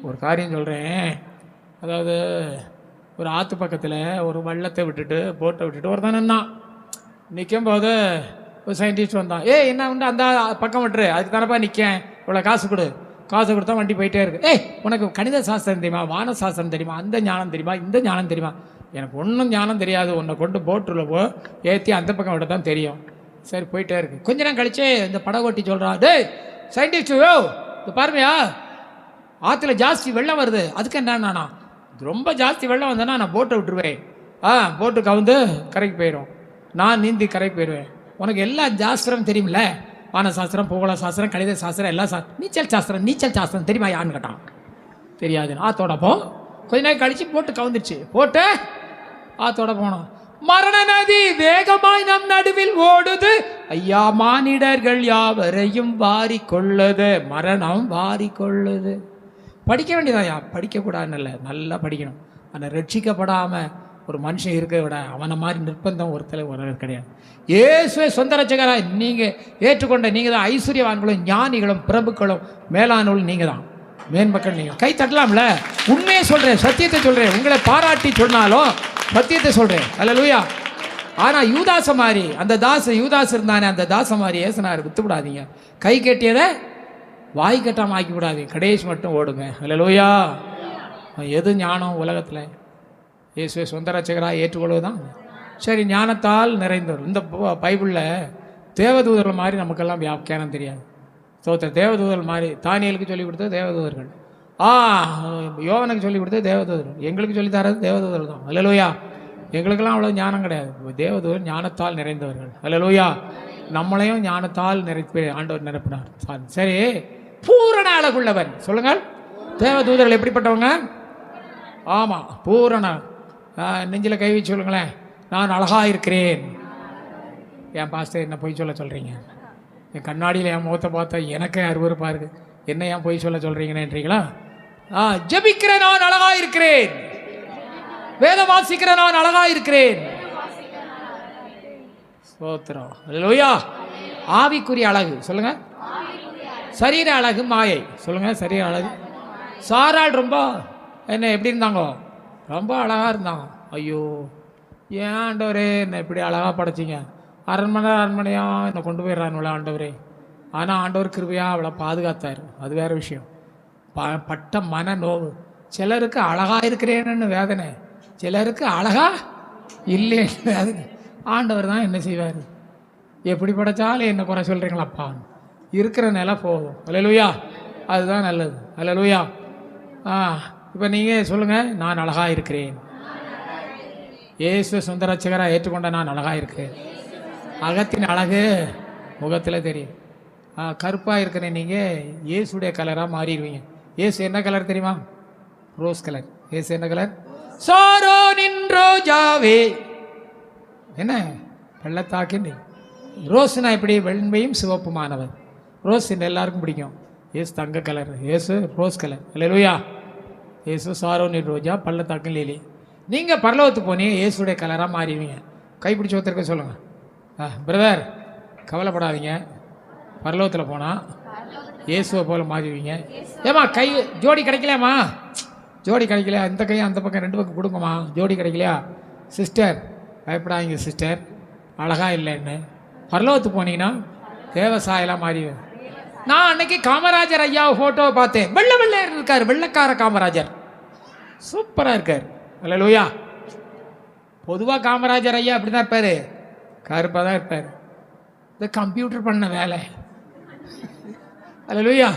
ஒரு காரியம் சொல்கிறேன். அதாவது ஒரு ஆற்று பக்கத்தில் ஒரு வள்ளத்தை விட்டுட்டு போட்டை விட்டுட்டு ஒருத்தன் நின்னான். நிற்கும் போது ஒரு சயின்டிஸ்ட் வந்தான். என்ன உண்டு அந்த பக்கம் விட்டுரு, அதுக்கு தானப்பா நிற்கேன், இவ்வளோ காசு கொடு. காசு கொடுத்தா வண்டி போயிட்டே இருக்கு. உனக்கு கணித சாஸ்திரம் தெரியுமா, வான சாஸ்திரம் தெரியுமா, அந்த ஞானம் தெரியுமா, இந்த ஞானம் தெரியுமா? எனக்கு ஒன்றும் ஞானம் தெரியாது, உன்னை கொண்டு போட்டுள்ள ஏற்றி அந்த பக்கம் விட தான் தெரியும். சரி போயிட்டே இருக்கு. கொஞ்ச நேரம் கழிச்சு இந்த படகோட்டி சொல்கிறான், டேய் சயின்டிஸ்ட், இது பாருமையா, ஆற்றுல ஜாஸ்தி வெள்ளம் வருது, அதுக்கு என்னன்னா ரொம்ப ஜாஸ்தி வெள்ளம் வந்தேன்னா நான் போட்டை விட்டுருவேன். போட்டு கவுந்து கரைக்கு போயிடும், நான் நீந்தி கரைக்கு போயிடுவேன். உனக்கு எல்லா சாஸ்திரம் தெரியுமில்ல, வான சாஸ்திரம், பூகோள சாஸ்திரம், கணித சாஸ்திரம், எல்லா நீச்சல் சாஸ்திரம் தெரியுமா யான்னு கேட்டான். தெரியாதுன்னு ஆத்தோட போ. கொஞ்ச நேரம் கழிச்சு போட்டு கவுந்துருச்சு. போட்டு ஆத்தோட போனோம். மரண நதி வேகமாய் நம் நடுவில் ஓடுது, ஐயா மானிடர்கள் யாவரையும் வாரி கொள்ளுது, மரணம் வாரி கொள்ளுது. படிக்க வேண்டியதாயா, படிக்கக்கூடாதுன்னு இல்லை, நல்லா படிக்கணும். ஆனால் ரட்சிக்கப்படாமல் ஒரு மனுஷன் இருக்க விட அவனை மாதிரி நிர்பந்தம் ஒருத்தர் கிடையாது. இயேசுவை சொந்த ரட்சகராய் நீங்கள் ஏற்றுக்கொண்ட நீங்கள் தான் ஐஸ்வர்யவான்களும் ஞானிகளும் பிரபுக்களும் மேலானவர்களும் நீங்கள் தான், மேன்மக்கள் நீங்கள். கை தட்டலாம்ல, உண்மையை சொல்கிறேன், சத்தியத்தை சொல்கிறேன். உங்களை பாராட்டி சொன்னாலும் சத்தியத்தை சொல்கிறேன். அல்லேலூயா. ஆனால் யூதாச மாதிரி அந்த யூதாஸ் இருந்தானே, அந்த தாச மாதிரி ஏசுனார், வித்து விடாதீங்க. கை கட்டியதை வாய் கட்டாமல் ஆக்கி விடாதீங்க, கடைசி மட்டும் ஓடுங்க. அல்லேலூயா. எது ஞானம் உலகத்தில்? இயேசுவை சொந்த ரட்சகராக ஏற்றுக்கொள்வது தான். சரி, ஞானத்தால் நிறைந்தவர். இந்த பைபிளில் தேவதூதர்கள் மாதிரி நமக்கெல்லாம் வியாக்கியானம் தெரியாது. தேவதூதர்கள் மாதிரி தானியலுக்கு சொல்லிக் கொடுத்தது தேவதூதர்கள், யோவனுக்கு சொல்லிக் கொடுத்தது தேவதூதர்கள், எங்களுக்கு சொல்லி தரது தேவதூதர்கள் தான். அல்லேலூயா. எங்களுக்கெல்லாம் அவ்வளோ ஞானம் கிடையாது. தேவதூதர் ஞானத்தால் நிறைந்தவர்கள். அல்லேலூயா. நம்மளையும் ஞானத்தால் ஆண்டவர் நிரப்பினார். சரி, பூரண அழகுள்ளவன் சொல்லுங்கள். தேவதூதர்கள் எப்படிப்பட்டவங்க? ஆமாம், பூரண. நெஞ்சில் கை வச்சு சொல்லுங்களேன், நான் அழகாக இருக்கிறேன். என் பாஸ்டர் என்ன பொய் சொல்ல சொல்கிறீங்க? என் கண்ணாடியில் என் முகத்தை பார்த்தா எனக்கு அருவருப்பாக இருக்குது, என்ன ஏன் பொய் சொல்ல சொல்கிறீங்கன்றீங்களா? ஜெபிக்கிற நான் அழகாக இருக்கிறேன், வேதம் வாசிக்கிற நான் அழகாக இருக்கிறேன். ஸ்தோத்திரம். அல்லேலூயா. ஆவிக்குரிய அழகு சொல்லுங்க, சரீர அழகு மாயை சொல்லுங்க. சரீர அழகு. சாராள் ரொம்ப என்ன எப்படி இருந்தாங்க? ரொம்ப அழகாக இருந்தாங்க. ஐயோ ஏன் ஆண்டவரே என்னை இப்படி அழகாக படைச்சிங்க? அரண்மனையாக என்னை கொண்டு போயிடறானுல ஆண்டவரே. ஆனால் ஆண்டவர் கிருபையாக அவளை பாதுகாத்தார், அது வேறு விஷயம். பட்ட மன நோவு. சிலருக்கு அழகாக இருக்கிறேன்னு வேதனை, சிலருக்கு அழகா இல்லைன்னு வேதனை. ஆண்டவர் தான் என்ன செய்வார்? எப்படி படைச்சாலும் என்ன குறை சொல்கிறீங்களாப்பா? இருக்கிற நிலை போதும். அல்லேலூயா. அதுதான் நல்லது. அல்லேலூயா. இப்போ நீங்கள் சொல்லுங்கள், நான் அழகாக இருக்கிறேன். இயேசு சொந்த ரட்சகராக ஏற்றுக்கொண்ட நான் அழகாக இருக்கிறேன். அகத்தின் அழகு முகத்தில் தெரியும். கருப்பாக இருக்கிற நீங்கள் இயேசுடைய கலராக மாறிடுவீங்க. இயேசு என்ன கலர் தெரியுமா? Rose colour. இயேசு என்ன கலர்? சாரோனின் ரோஜாவே. என்ன பள்ளத்தாக்கின் ரோஸ்னா எப்படி? வெண்மையும் சிவப்புமானவர். ரோஸ் எல்லாருக்கும் பிடிக்கும். இயேசு தங்க கலர், இயேசு ரோஸ் கலர். அல்லேலூயா. இயேசு சாரோனின் ரோஜா, பள்ளத்தாக்கின் லீலி. நீங்கள் பரலோகத்துக்கு போனீங்க, இயேசுடைய கலராக மாறிடுவீங்க. கைப்பிடிச்சி ஒருத்தருக்க சொல்லுங்கள், பிரதர் கவலைப்படாதீங்க, பரலோகத்தில் போனால் இயேசுவை போல மாறிடுவீங்க. ஏம்மா கை ஜோடி கிடைக்கலையாம்மா? ஜோடி கிடைக்கலையா? இந்த கையும் அந்த பக்கம் ரெண்டு பக்கம் கொடுங்கம்மா, ஜோடி கிடைக்கலையா? சிஸ்டர் பயப்படாதீங்க சிஸ்டர், அழகாக இல்லைன்னு. பரலோகத்துக்கு போனீங்கன்னா தேவசாயெல்லாம் மாறிடுவேன். நான் அன்னைக்கு காமராஜர் ஐயாவை ஃபோட்டோவை பார்த்தேன். வெள்ளை இருக்கார், வெள்ளைக்கார காமராஜர், சூப்பராக இருக்கார். அல்லேலூயா. பொதுவாக காமராஜர் ஐயா அப்படி தான் இருப்பார், கருப்பாக தான் இருப்பார். இந்த கம்ப்யூட்டர் பண்ண வேலை. அல்லேலூயா.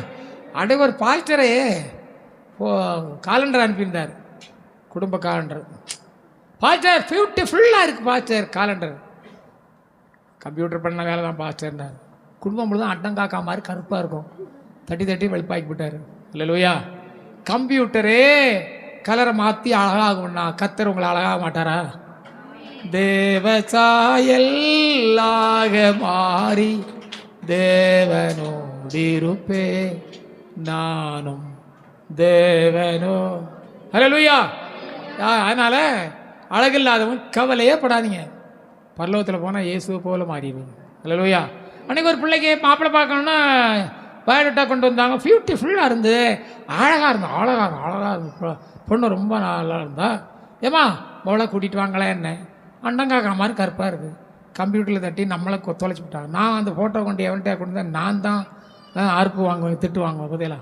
அடே ஒரு பாஸ்டரே காலண்டர் அனுப்பியிருந்தார், குடும்ப காலண்டர். பாஸ்டர் பியூட்டிஃபுல்லாக இருக்குது பாஸ்டர் காலண்டர். கம்ப்யூட்டர் பண்ண வேலை தான் பாஸ்டர்னார். குடும்பம் முழுதும் அட்டங்காக்கா மாதிரி கருப்பாக இருக்கும், தட்டி தட்டி வெளுப்பாக்கி போட்டார். அல்லேலூயா. கம்ப்யூட்டரே கலரை மாற்றி அழகாகும்னா கர்த்தர் உங்களை அழகாக மாட்டாரா? தேவசாயல்லாக மாறி தேவனோடிருப்பே. நானும் தேவனோ. ஹல்லேலூயா. அதனால் அழகில்லாதவன் கவலையே படாதீங்க, பரலோகத்தில் போனால் இயேசுவை போல மாறிடுவீங்க. ஹல்லேலூயா. அன்றைக்கி ஒரு பிள்ளைக்கு மாப்பிள்ளை பார்க்கணுன்னா பயோடேட்டா கொண்டு வந்தாங்க. பியூட்டிஃபுல்லாக இருந்து அழகாக இருந்து பொண்ணு ரொம்ப நல்லா இருந்தா. ஏம்மா மொளை கூட்டிகிட்டு வாங்களேன், என்ன அண்டங்காக்கா மாதிரி கருப்பாக இருக்குது, கம்ப்யூட்டரில் தட்டி நம்மளை தொலைச்சி விட்டாங்க. நான் அந்த ஃபோட்டோ கொண்டு எவன்கிட்ட கொண்டு வந்தேன், நான் தான் அறுப்பு வாங்குவேன், திட்டு வாங்குவேன். பார்த்தீங்களா,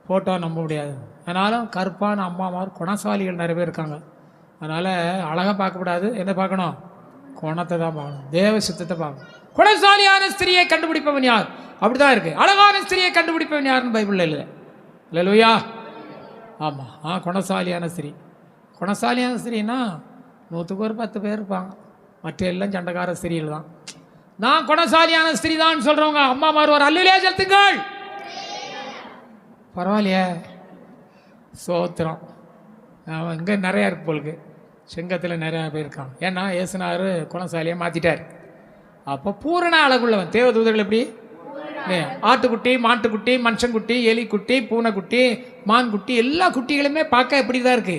ஃபோட்டோ நம்ப முடியாது. அதனாலும் கருப்பான அம்மா மாதிரி குணசாலிகள் நிறைய பேர் இருக்காங்க. அதனால் அழகாக பார்க்கக்கூடாது, என்ன பார்க்கணும், குணத்தை தான் பார்க்கணும், தேவ சித்தத்தை பார்க்கணும். குணசாலியான ஸ்திரியை கண்டுபிடிப்பவன் யார்? அப்படி தான் இருக்குது. அழகான ஸ்திரியை கண்டுபிடிப்பவன் யாருன்னு பைபிளில் இல்லை. இல்லையா? ஆமாம், குணசாலியான ஸ்திரீ. குணசாலியான ஸ்திரீனா 100க்கு ஒரு 10 பேர் இருப்பாங்க, மற்ற எல்லாம் சண்டைக்கார ஸ்திரீகள் தான். நான் குணசாலியான ஸ்திரீ தான் சொல்கிறவங்க அம்மா மாதிரி ஒரு அல்லேலூயா செலுத்துங்கள். பரவாயில்லையே, சோத்திரம். இங்கே நிறையா இருக்கு போலுக்கு, செங்கத்தில் நிறையா பேர் இருக்காங்க. ஏன்னா ஏசுனார் குணசாலியை மாற்றிட்டார். அப்போ பூரண அழகுள்ளவன் தேவதூதர்கள் எப்படி? ஆட்டுக்குட்டி, மாட்டுக்குட்டி, மனுஷன்குட்டி, எலிக்குட்டி, பூனைக்குட்டி, மான்குட்டி, எல்லா குட்டிகளுமே பார்க்க எப்படி தான் இருக்கு,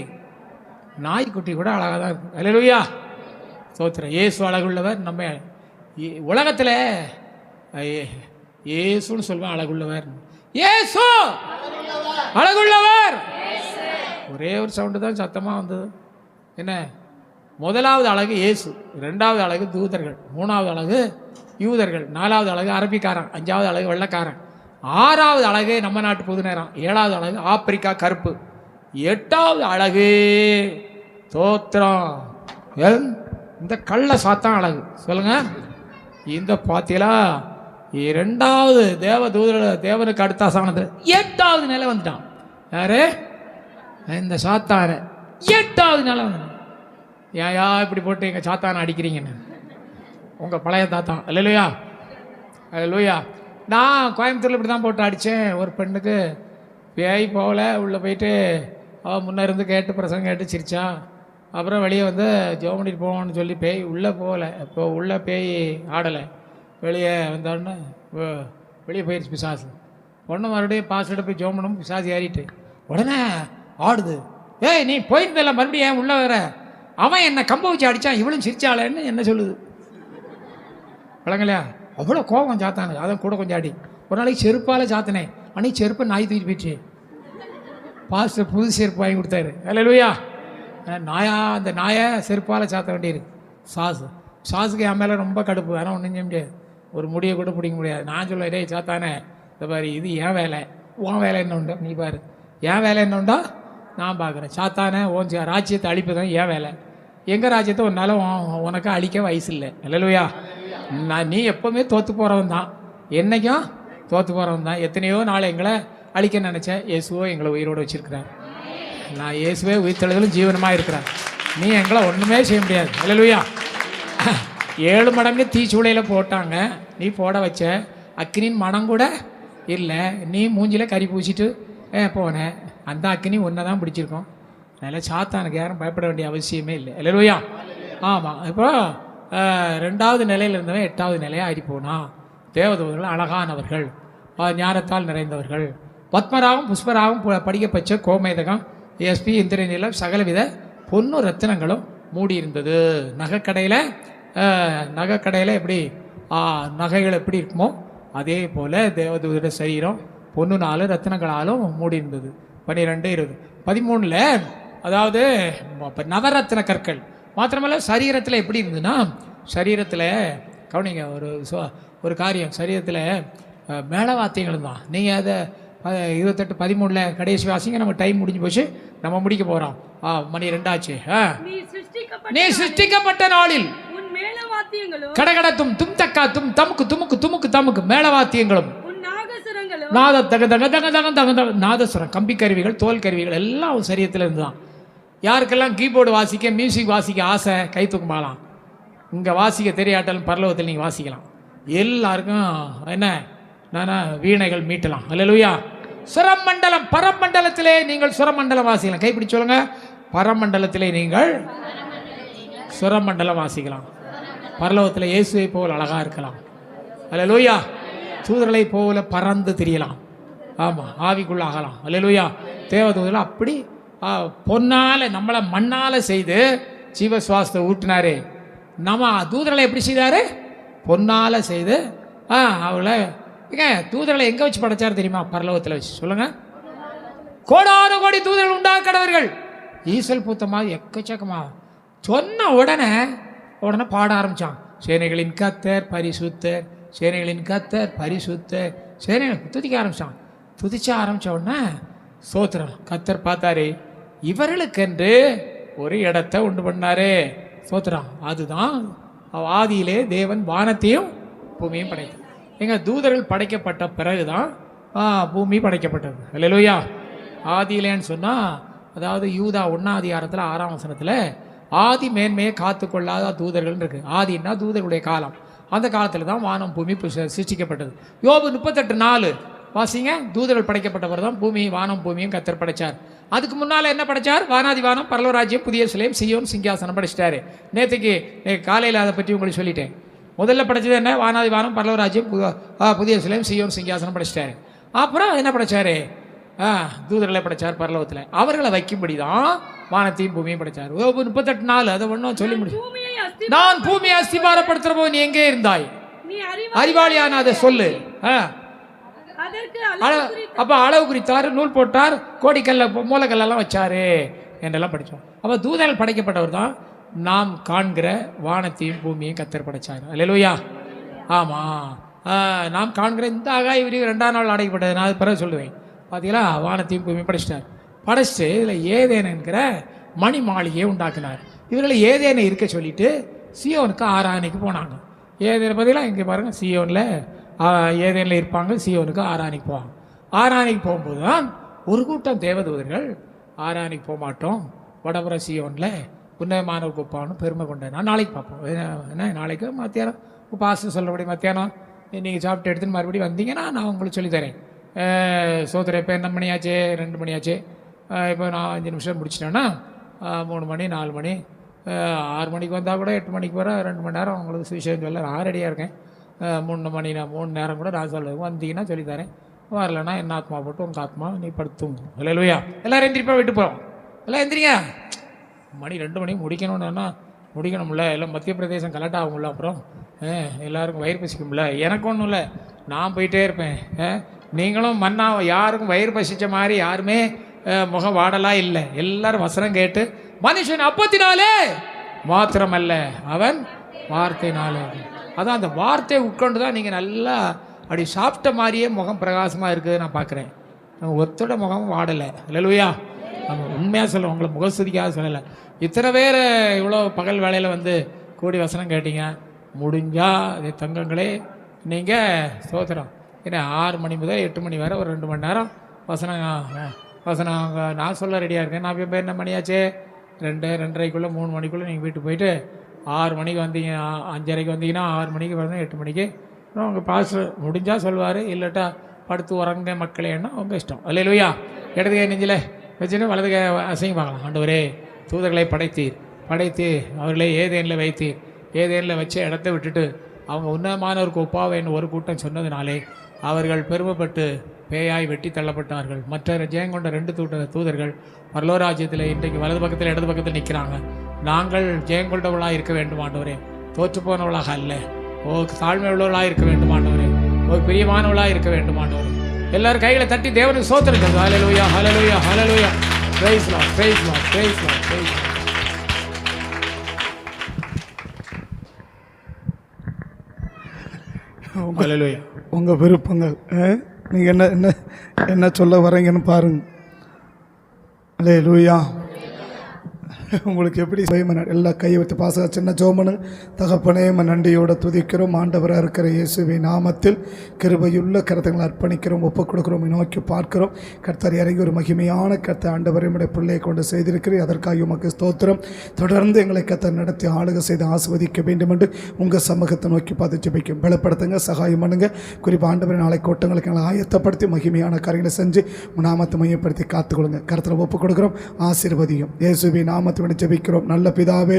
நாய்க்குட்டி கூட அழகாக தான் இருக்கு. அல்லேலூயா, சோத்திரம். இயேசு அழகுள்ளவர். நம்ம உலகத்தில் இயேசுன்னு சொல்லுவேன் அழகுள்ளவர். இயேசு அழகுள்ளவர். ஒரே ஒரு சவுண்டு தான் சத்தமாக வந்தது. என்ன? முதலாவது அழகு இயேசு, 2வது அழகு தூதர்கள், 3வது அழகு யூதர்கள், 4வது அழகு அரபிக்காரன், 5வது அழகு வெள்ளைக்காரன், 6வது அழகு நம்ம நாட்டு புது நேரம், 7வது அழகு ஆப்பிரிக்கா கருப்பு, 8வது அழகு தோத்திரம் இந்த கள்ள சாத்தான் அழகு. சொல்லுங்க, இந்த பாத்தியலா 2வது தேவ தூதர்கள் தேவனுக்கு அடுத்த சாணத்தில் 8வது நிலை வந்துட்டான். யாரு? இந்த சாத்தான 8வது நிலை வந்து. ஏயா இப்படி போட்டு எங்கள் சாத்தானை அடிக்கிறீங்கன்னு, உங்கள் பழைய தாத்தான். அல்லேலூயா, அல்லேலூயா. நான் கோயம்புத்தூரில் இப்படி தான் போட்டு அடித்தேன். ஒரு பெண்ணுக்கு பேய் போகல, உள்ளே போயிட்டு அவள் முன்னே இருந்து கேட்டு பிரசங்கம் கேட்டு சிரிச்சா. அப்புறம் வெளியே வந்து ஜெபம் பண்ணிட்டு போவோன்னு சொல்லி பேய் உள்ளே போகலை. இப்போ உள்ளே பேய் ஆடலை, வெளியே வந்தோடனே வெளியே போயிடுச்சு பிசாசு. பொண்ணு மறுபடியும் பாஸ்வேர்டை போய் ஜெபம் பண்ணணும், பிசாசு ஏறிட்டு உடனே ஆடுது. ஏய் நீ போயிருந்தல மறுபடியும் ஏன் உள்ளே வேற, அவன் என்னை கம்ப வச்சு அடித்தான், இவளும் சிரிச்சாளேன்னு என்ன சொல்லுது. விளங்கலையா? அவ்வளோ கோபம் சாத்தானு. அதான் கூட கொஞ்சம் அடி. ஒரு நாளைக்கு செருப்பால் சாத்தினேன், அன்னைக்கு செருப்பை நாய் தூக்கிட்டு போயிடுச்சு. பாஸ்டர் புது செருப்பு வாங்கி கொடுத்தாரு. அல்லேலூயா. நாயா அந்த நாயை செருப்பால் சாத்த வேண்டியிருக்கு. சாஸுக்கு என் மேலே ரொம்ப கடுப்பு, ஆனால் ஒன்றும் செய்ய முடியாது, ஒரு முடியை கூட பிடிக்க முடியாது. நான் சொல்லுவேன், டேய் சாத்தானே, இந்த பாரு இது என் வேலை, உன் வேலை என்ன உண்டோ நீ பாரு, என் வேலை என்ன உண்டோ நான் பார்க்குறேன். சாத்தானே உன் ராஜ்யத்தை அழிப்பதான் என் வேலை, எங்கள் ராஜ்யத்தை ஒன்றால் உனக்கு அழிக்க வயசு இல்லை. அல்லேலூயா. நீ எப்போவுமே தோற்று போகிறவன் தான், என்றைக்கும் தோற்று போகிறவன் தான். எத்தனையோ நாள் எங்களை அழிக்க நினச்சேன், இயேசுவோ எங்களை உயிரோடு வச்சுருக்கிறேன். நான் இயேசுவே உயிர்த்தெழுதலும் ஜீவனமாக இருக்கிறேன். நீ எங்களை ஒன்றுமே செய்ய முடியாது. அல்லேலூயா. 7 மடங்கு தீச்சூளையில் போட்டாங்க, நீ போட வச்ச அக்கினின் மனம் கூட இல்லை. நீ மூஞ்சில் கறி பூசிட்டு போனேன், அந்த அக்கினி ஒன்றை தான் பிடிச்சிருக்கோம். அதனால் சாத்தானுக்கு யாரும் பயப்பட வேண்டிய அவசியமே இல்லை. அல்லேலூயா. ஆமாம். இப்போ 2வது நிலையில் இருந்தவன் 8வது நிலையாக ஆறி போனான். தேவதூதர்கள் அழகானவர்கள், ஞானத்தால் நிறைந்தவர்கள், பத்மராகவும் புஷ்பராகவும் படிக்கப்பச்ச கோமேதகம் எஸ்பி இந்திரநிலம் சகலவித பொண்ணு ரத்தினங்களும் மூடியிருந்தது. நகைக்கடையில் எப்படி நகைகள் எப்படி இருக்குமோ அதே போல் தேவதூதர சரீரம் பொண்ணுனாலும் ரத்தினங்களாலும் மூடியிருந்தது. 12, 20, 13 அதாவது நவரத்தின கற்கள் மாத்திரமல்ல. சரீரத்தில் எப்படி இருந்ததுன்னா, சரீரத்தில் கவனிங்க ஒரு காரியம், சரீரத்தில் மேளவாத்தியங்கள் தான். நீங்கள் அதை 28, 13 கடைசி வாசிங்க. நம்ம டைம் முடிஞ்சு போச்சு, நம்ம முடிக்க போகிறோம். மணி 2 ஆச்சு. நீ சிருஷ்டிக்கப்பட்ட நாளில் கடகடத்தும் தும் தக்கா தும் தமுக்கு துமுக்கு துமுக்கு தமுக்கு மேளவாத்தியங்களும் நாதஸ்வரம் கம்பி கருவிகள் தோல் கருவிகள் எல்லாம் சரீரத்தில் இருந்துதான். யாருக்கெல்லாம் கீபோர்டு வாசிக்க மியூசிக் வாசிக்க ஆசை கை தூக்குமாலாம். இங்கே வாசிக்க தெரியாட்டாலும் பரலோகத்தில் நீங்கள் வாசிக்கலாம். எல்லாருக்கும் என்ன நானா வீணைகள் மீட்டலாம். அல்லேலூயா. சுரமண்டலம் பரமண்டலத்திலே நீங்கள் சுரமண்டலம் வாசிக்கலாம். கைப்பிடி சொல்லுங்க, பரமண்டலத்திலே நீங்கள் சுரமண்டலம் வாசிக்கலாம். பரலோகத்தில் இயேசுவை போல் அழகாக இருக்கலாம். அல்லேலூயா. தூதர்களை போல பறந்து திரியலாம். ஆமாம், ஆவிக்குள்ள ஆகலாம். அல்லேலூயா. தேவதூதர்கள் அப்படி பொன்னால் நம்மளை மண்ணால் செய்து ஜீவ சுவாசத்தை ஊட்டினாரு. நம்ம தூதர்களை எப்படி செய்தார்? பொன்னால் செய்து அவளை தூதர்களை எங்கே வச்சு படைச்சார் தெரியுமா? பரலோகத்தில் வச்சு. சொல்லுங்கள். கோடான கோடி தூதர்கள் உண்டாக்கடவர்கள் ஈசல் பூத்த மாதிரி எக்கச்சக்கமாக சொன்ன உடனே பாட ஆரம்பித்தான். சேனைகளின் கர்த்தர் பரிசுத்தர், சேனைகளின் கர்த்தர் பரிசுத்தர், சேனைகள் துதிக்க ஆரம்பித்தான். துதிச்ச ஆரம்பித்த உடனே ஸ்தோத்திரம். கர்த்தர் பார்த்தாரு, இவர்களுக்கென்று ஒரு இடத்தை உண்டு பண்ணாரு. ஸ்தோத்திரம். அதுதான் ஆதியிலே தேவன் வானத்தையும் பூமியும் படைத்தார். எங்கள் தூதர்கள் படைக்கப்பட்ட பிறகுதான் பூமி படைக்கப்பட்டது. அல்லேலூயா. ஆதியிலேன்னு சொன்னால், அதாவது யூதா 1ஆம் அதிகாரத்தில் 6ஆம் வசனத்தில் ஆதி மேன்மையை காத்து கொள்ளாத தூதர்கள் இருக்கு. ஆதின்னா தூதர்களுடைய காலம். அந்த காலத்தில் தான் வானம் பூமி சிருஷ்டிக்கப்பட்டது. யோபு 38:4 வாசிங்க. தூதர்கள் படைக்கப்பட்டவர் தான் பூமி வானம் பூமியும் கர்த்தர் படைச்சார். அதுக்கு முன்னால் என்ன படைச்சார்? வானாதி வானம், பரலோராஜ்யம், புதிய எருசலேம், சீயோன், சிங்காசனம் படைச்சிட்டாரு. நேற்றுக்கு காலையில் அதை பற்றி உங்களுக்கு சொல்லிட்டேன். முதல்ல படைச்சது என்ன? வானாதி வானம், பரலோராஜ்யம், புதிய எருசலேம், சீயோன், சிங்காசனம் படைச்சிட்டாரு. அப்புறம் என்ன படைச்சாரு? தூதர்களை படைச்சார் பரலோகத்தில். அவர்களை வைக்கும்படி தான் வானத்தையும் பூமியும் படைச்சார். 38:4 அதை ஒன்றும் சொல்லி முடியும். நான் பூமியை அஸ்திபாரப்படுத்துற போது நீ எங்கே இருந்தாய்? அறிவாளியான அதை சொல்லு. அப்ப அளவு குறித்தார், நூல் போட்டார், கோடிக்கல்ல மூலக்கல்லாம் வச்சாரு என்றெல்லாம் படித்தோம். அப்போ தூதர்கள் படைக்கப்பட்டவர் தான் நாம் காண்கிற வானத்தையும் பூமியையும் கர்த்தர் படைச்சார். அல்லேலூயா. ஆமாம், நாம் காண்கிற இந்த ஆகாய விரிவு 2ஆம் நாள் அடைக்கப்பட்டது. நான் அது பிறகு சொல்லுவேன். பார்த்தீங்களா? வானத்தையும் பூமியும் படைச்சிட்டார். படைச்சிட்டு இதில் ஏதேன் என்கிற மணி மாளிகையை உண்டாக்குனார். இவர்களை ஏதேனை இருக்க சொல்லிட்டு சியோனுக்கு ஆராதனைக்கு போனாங்க. ஏதேனை பார்த்தீங்களா? இங்கே பாருங்கள், சியோனில் ஏதேனில் இருப்பாங்க, சியோனுக்கு ஆராதனைக்கு போவாங்க. ஆராதனைக்கு போகும்போது தான் ஒரு கூட்டம் தேவதூதர்கள் ஆராதனைக்கு போக மாட்டோம், வடபுற சியோனில் உன்னதமானவருக்கு ஒப்பான்னு பெருமை கொண்டேன். நான் நாளைக்கு பார்ப்போம். என்ன நாளைக்கு மத்தியானம் பாஸ்டர் சொல்லபடி மத்தியானம் நீங்கள் சாப்பிட்டு எடுத்துன்னு மறுபடியும் வந்தீங்கன்னா நான் உங்களுக்கு சொல்லித்தரேன். சோதரை இப்போ என்ன மணி ஆச்சு? 2 மணி ஆச்சு. இப்போ நான் 5 நிமிஷம் முடிச்சிட்டேன்னா 3 மணி 4 மணி 6 மணிக்கு வந்தால் கூட 8 மணிக்கு வர 2 மணி நேரம் உங்களுக்கு சுவிசேஷம் சொல்ல நான் ரெடியாக இருக்கேன். 3 மணி 3 நேரம் கூட நான் சொல்லுவேன். வந்தீங்கன்னா சொல்லித்தரேன். வரலன்னா என்ன ஆத்மா போட்டு உங்கள் ஆத்மா நீ படுத்துங்க. அல்லேலூயா. எல்லோரும் எந்திரிப்பா, விட்டு போகிறோம். எல்லாம் எந்திரிங்க. மணி 2 மணிக்கு முடிக்கணும்னா முடிக்கணும்ல. எல்லாம் மத்திய பிரதேசம் கலெக்ட் ஆகும்ல. அப்புறம் எல்லாருக்கும் வயிறு பசிக்கும்ல. எனக்கு ஒன்றும் இல்லை, நான் போயிட்டே இருப்பேன். நீங்களும் மன்னா யாருக்கும் வயிறு பசித்த மாதிரி யாருமே முகம் வாடலாம் இல்லை. எல்லாரும் வசனம் கேட்டு மனுஷன் அப்பத்தினாலே மாத்திரமல்ல அவன் வார்த்தைனாலே. அதான் அந்த வார்த்தையை உட்கொண்டு தான் நீங்கள் நல்லா அப்படி சாப்பிட்ட மாதிரியே முகம் பிரகாசமாக இருக்குது நான் பார்க்குறேன். நம்ம ஒத்தோட முகமும் வாடலை. அல்லேலூயா. நம்ம உண்மையாக சொல்லுவோம், உங்களை முகஸ்துதிக்காக சொல்லலை. இத்தனை பேர் இவ்வளோ பகல் வேலையில் வந்து கூடி வசனம் கேட்டீங்க. முடிஞ்சால் அதே தங்கங்களே நீங்கள் ஸ்தோத்திரம். ஏன்னா 6 மணி முதல் 8 மணி வரை ஒரு 2 மணி நேரம் வசனம் நான் சொல்ல ரெடியாக இருக்கேன். நான் இப்போ என்ன மணியாச்சு? 2, 2:30 3 மணிக்குள்ளே நீங்கள் வீட்டுக்கு போயிட்டு 6 மணிக்கு வந்தீங்க, 5:30 வந்தீங்கன்னா 6 மணிக்கு வரணும். 8 மணிக்கு உங்கள் பாஸ்டர் முடிஞ்சால் சொல்வார், இல்லட்டா படுத்து உறங்க மக்களேன்னா உங்கள் இஷ்டம். அல்லேலூயா. இடது கை நெஞ்சில் வச்சுட்டு வலது கை அசைங்க பார்க்கலாம். ஆண்டவரே, தூதர்களை படைத்து அவர்களை ஏதேனில் வைத்தீர். ஏதேனில் வச்ச இடத்த விட்டுட்டு அவங்க உன்னதமானவருக்கு ஒப்பாவேன்னு ஒரு கூட்டம் சொன்னதுனாலே அவர்கள் பெருமைப்பட்டு பேயாய் வெட்டி தள்ளப்பட்டார்கள். மற்ற ஜெயங்கொண்ட 2 தூதர்கள் பரலோராஜ்யத்தில் இன்றைக்கு வலது பக்கத்தில் இடது பக்கத்தில் நிற்கிறாங்க. நாங்கள் ஜெயங்கொண்டவளாக இருக்க வேண்டும் ஆண்டவரே, தோற்று போனவளாக அல்ல. தாழ்மை உள்ளவளாக இருக்க வேண்டும் ஆண்டவரே, பிரியமானவளாக இருக்க வேண்டும் ஆண்டவரே. எல்லாரும் கைகளை தட்டி தேவனுக்கு ஸ்தோத்திரம். Hallelujah, hallelujah, hallelujah. Praise Lord, praise Lord, praise Lord, praise Lord. உங்கள் விருப்பங்கள் நீங்கள் என்ன என்ன என்ன சொல்ல வரீங்கன்னு பாருங்க. அல்லேலூயா. உங்களுக்கு எப்படி எல்லா கையை வைத்து பாச சின்ன ஜோமனு தகப்பனே நன்றியோட துதிக்கிறோம். ஆண்டவராக இருக்கிற இயேசுவின் நாமத்தில் கிருபையுள்ள கருத்துக்களை அர்ப்பணிக்கிறோம், ஒப்புக் கொடுக்குறோம், நோக்கி பார்க்கிறோம். கர்த்தர் இறங்கி ஒரு மகிமையான கர்த்தர் ஆண்டவரை நம்முடைய பிள்ளையை கொண்டு செய்திருக்கிறேன். அதற்காக உமக்கு ஸ்தோத்திரம். தொடர்ந்து எங்களை கர்த்தர் நடத்தி ஆளுகை செய்து ஆஸ்வதிக்க வேண்டும் என்று உங்கள் சமூகத்தை நோக்கி பார்த்து ஜெபிக்கும். பலப்படுத்துங்க, சகாயம் பண்ணுங்க. குறிப்பாக ஆண்டவரை நாளை கூட்டங்களுக்கு எங்களை ஆயத்தப்படுத்தி மகிமையான காரியங்களை செஞ்சு நாமத்தை மையப்படுத்தி காத்துக்கொள்ளுங்க. கர்த்தரை ஒப்புக் கொடுக்குறோம், ஆசீர்வதியும். இயேசுவின் நாமத்தை ஜெபிக்கிறோம் நல்ல பிதாவே.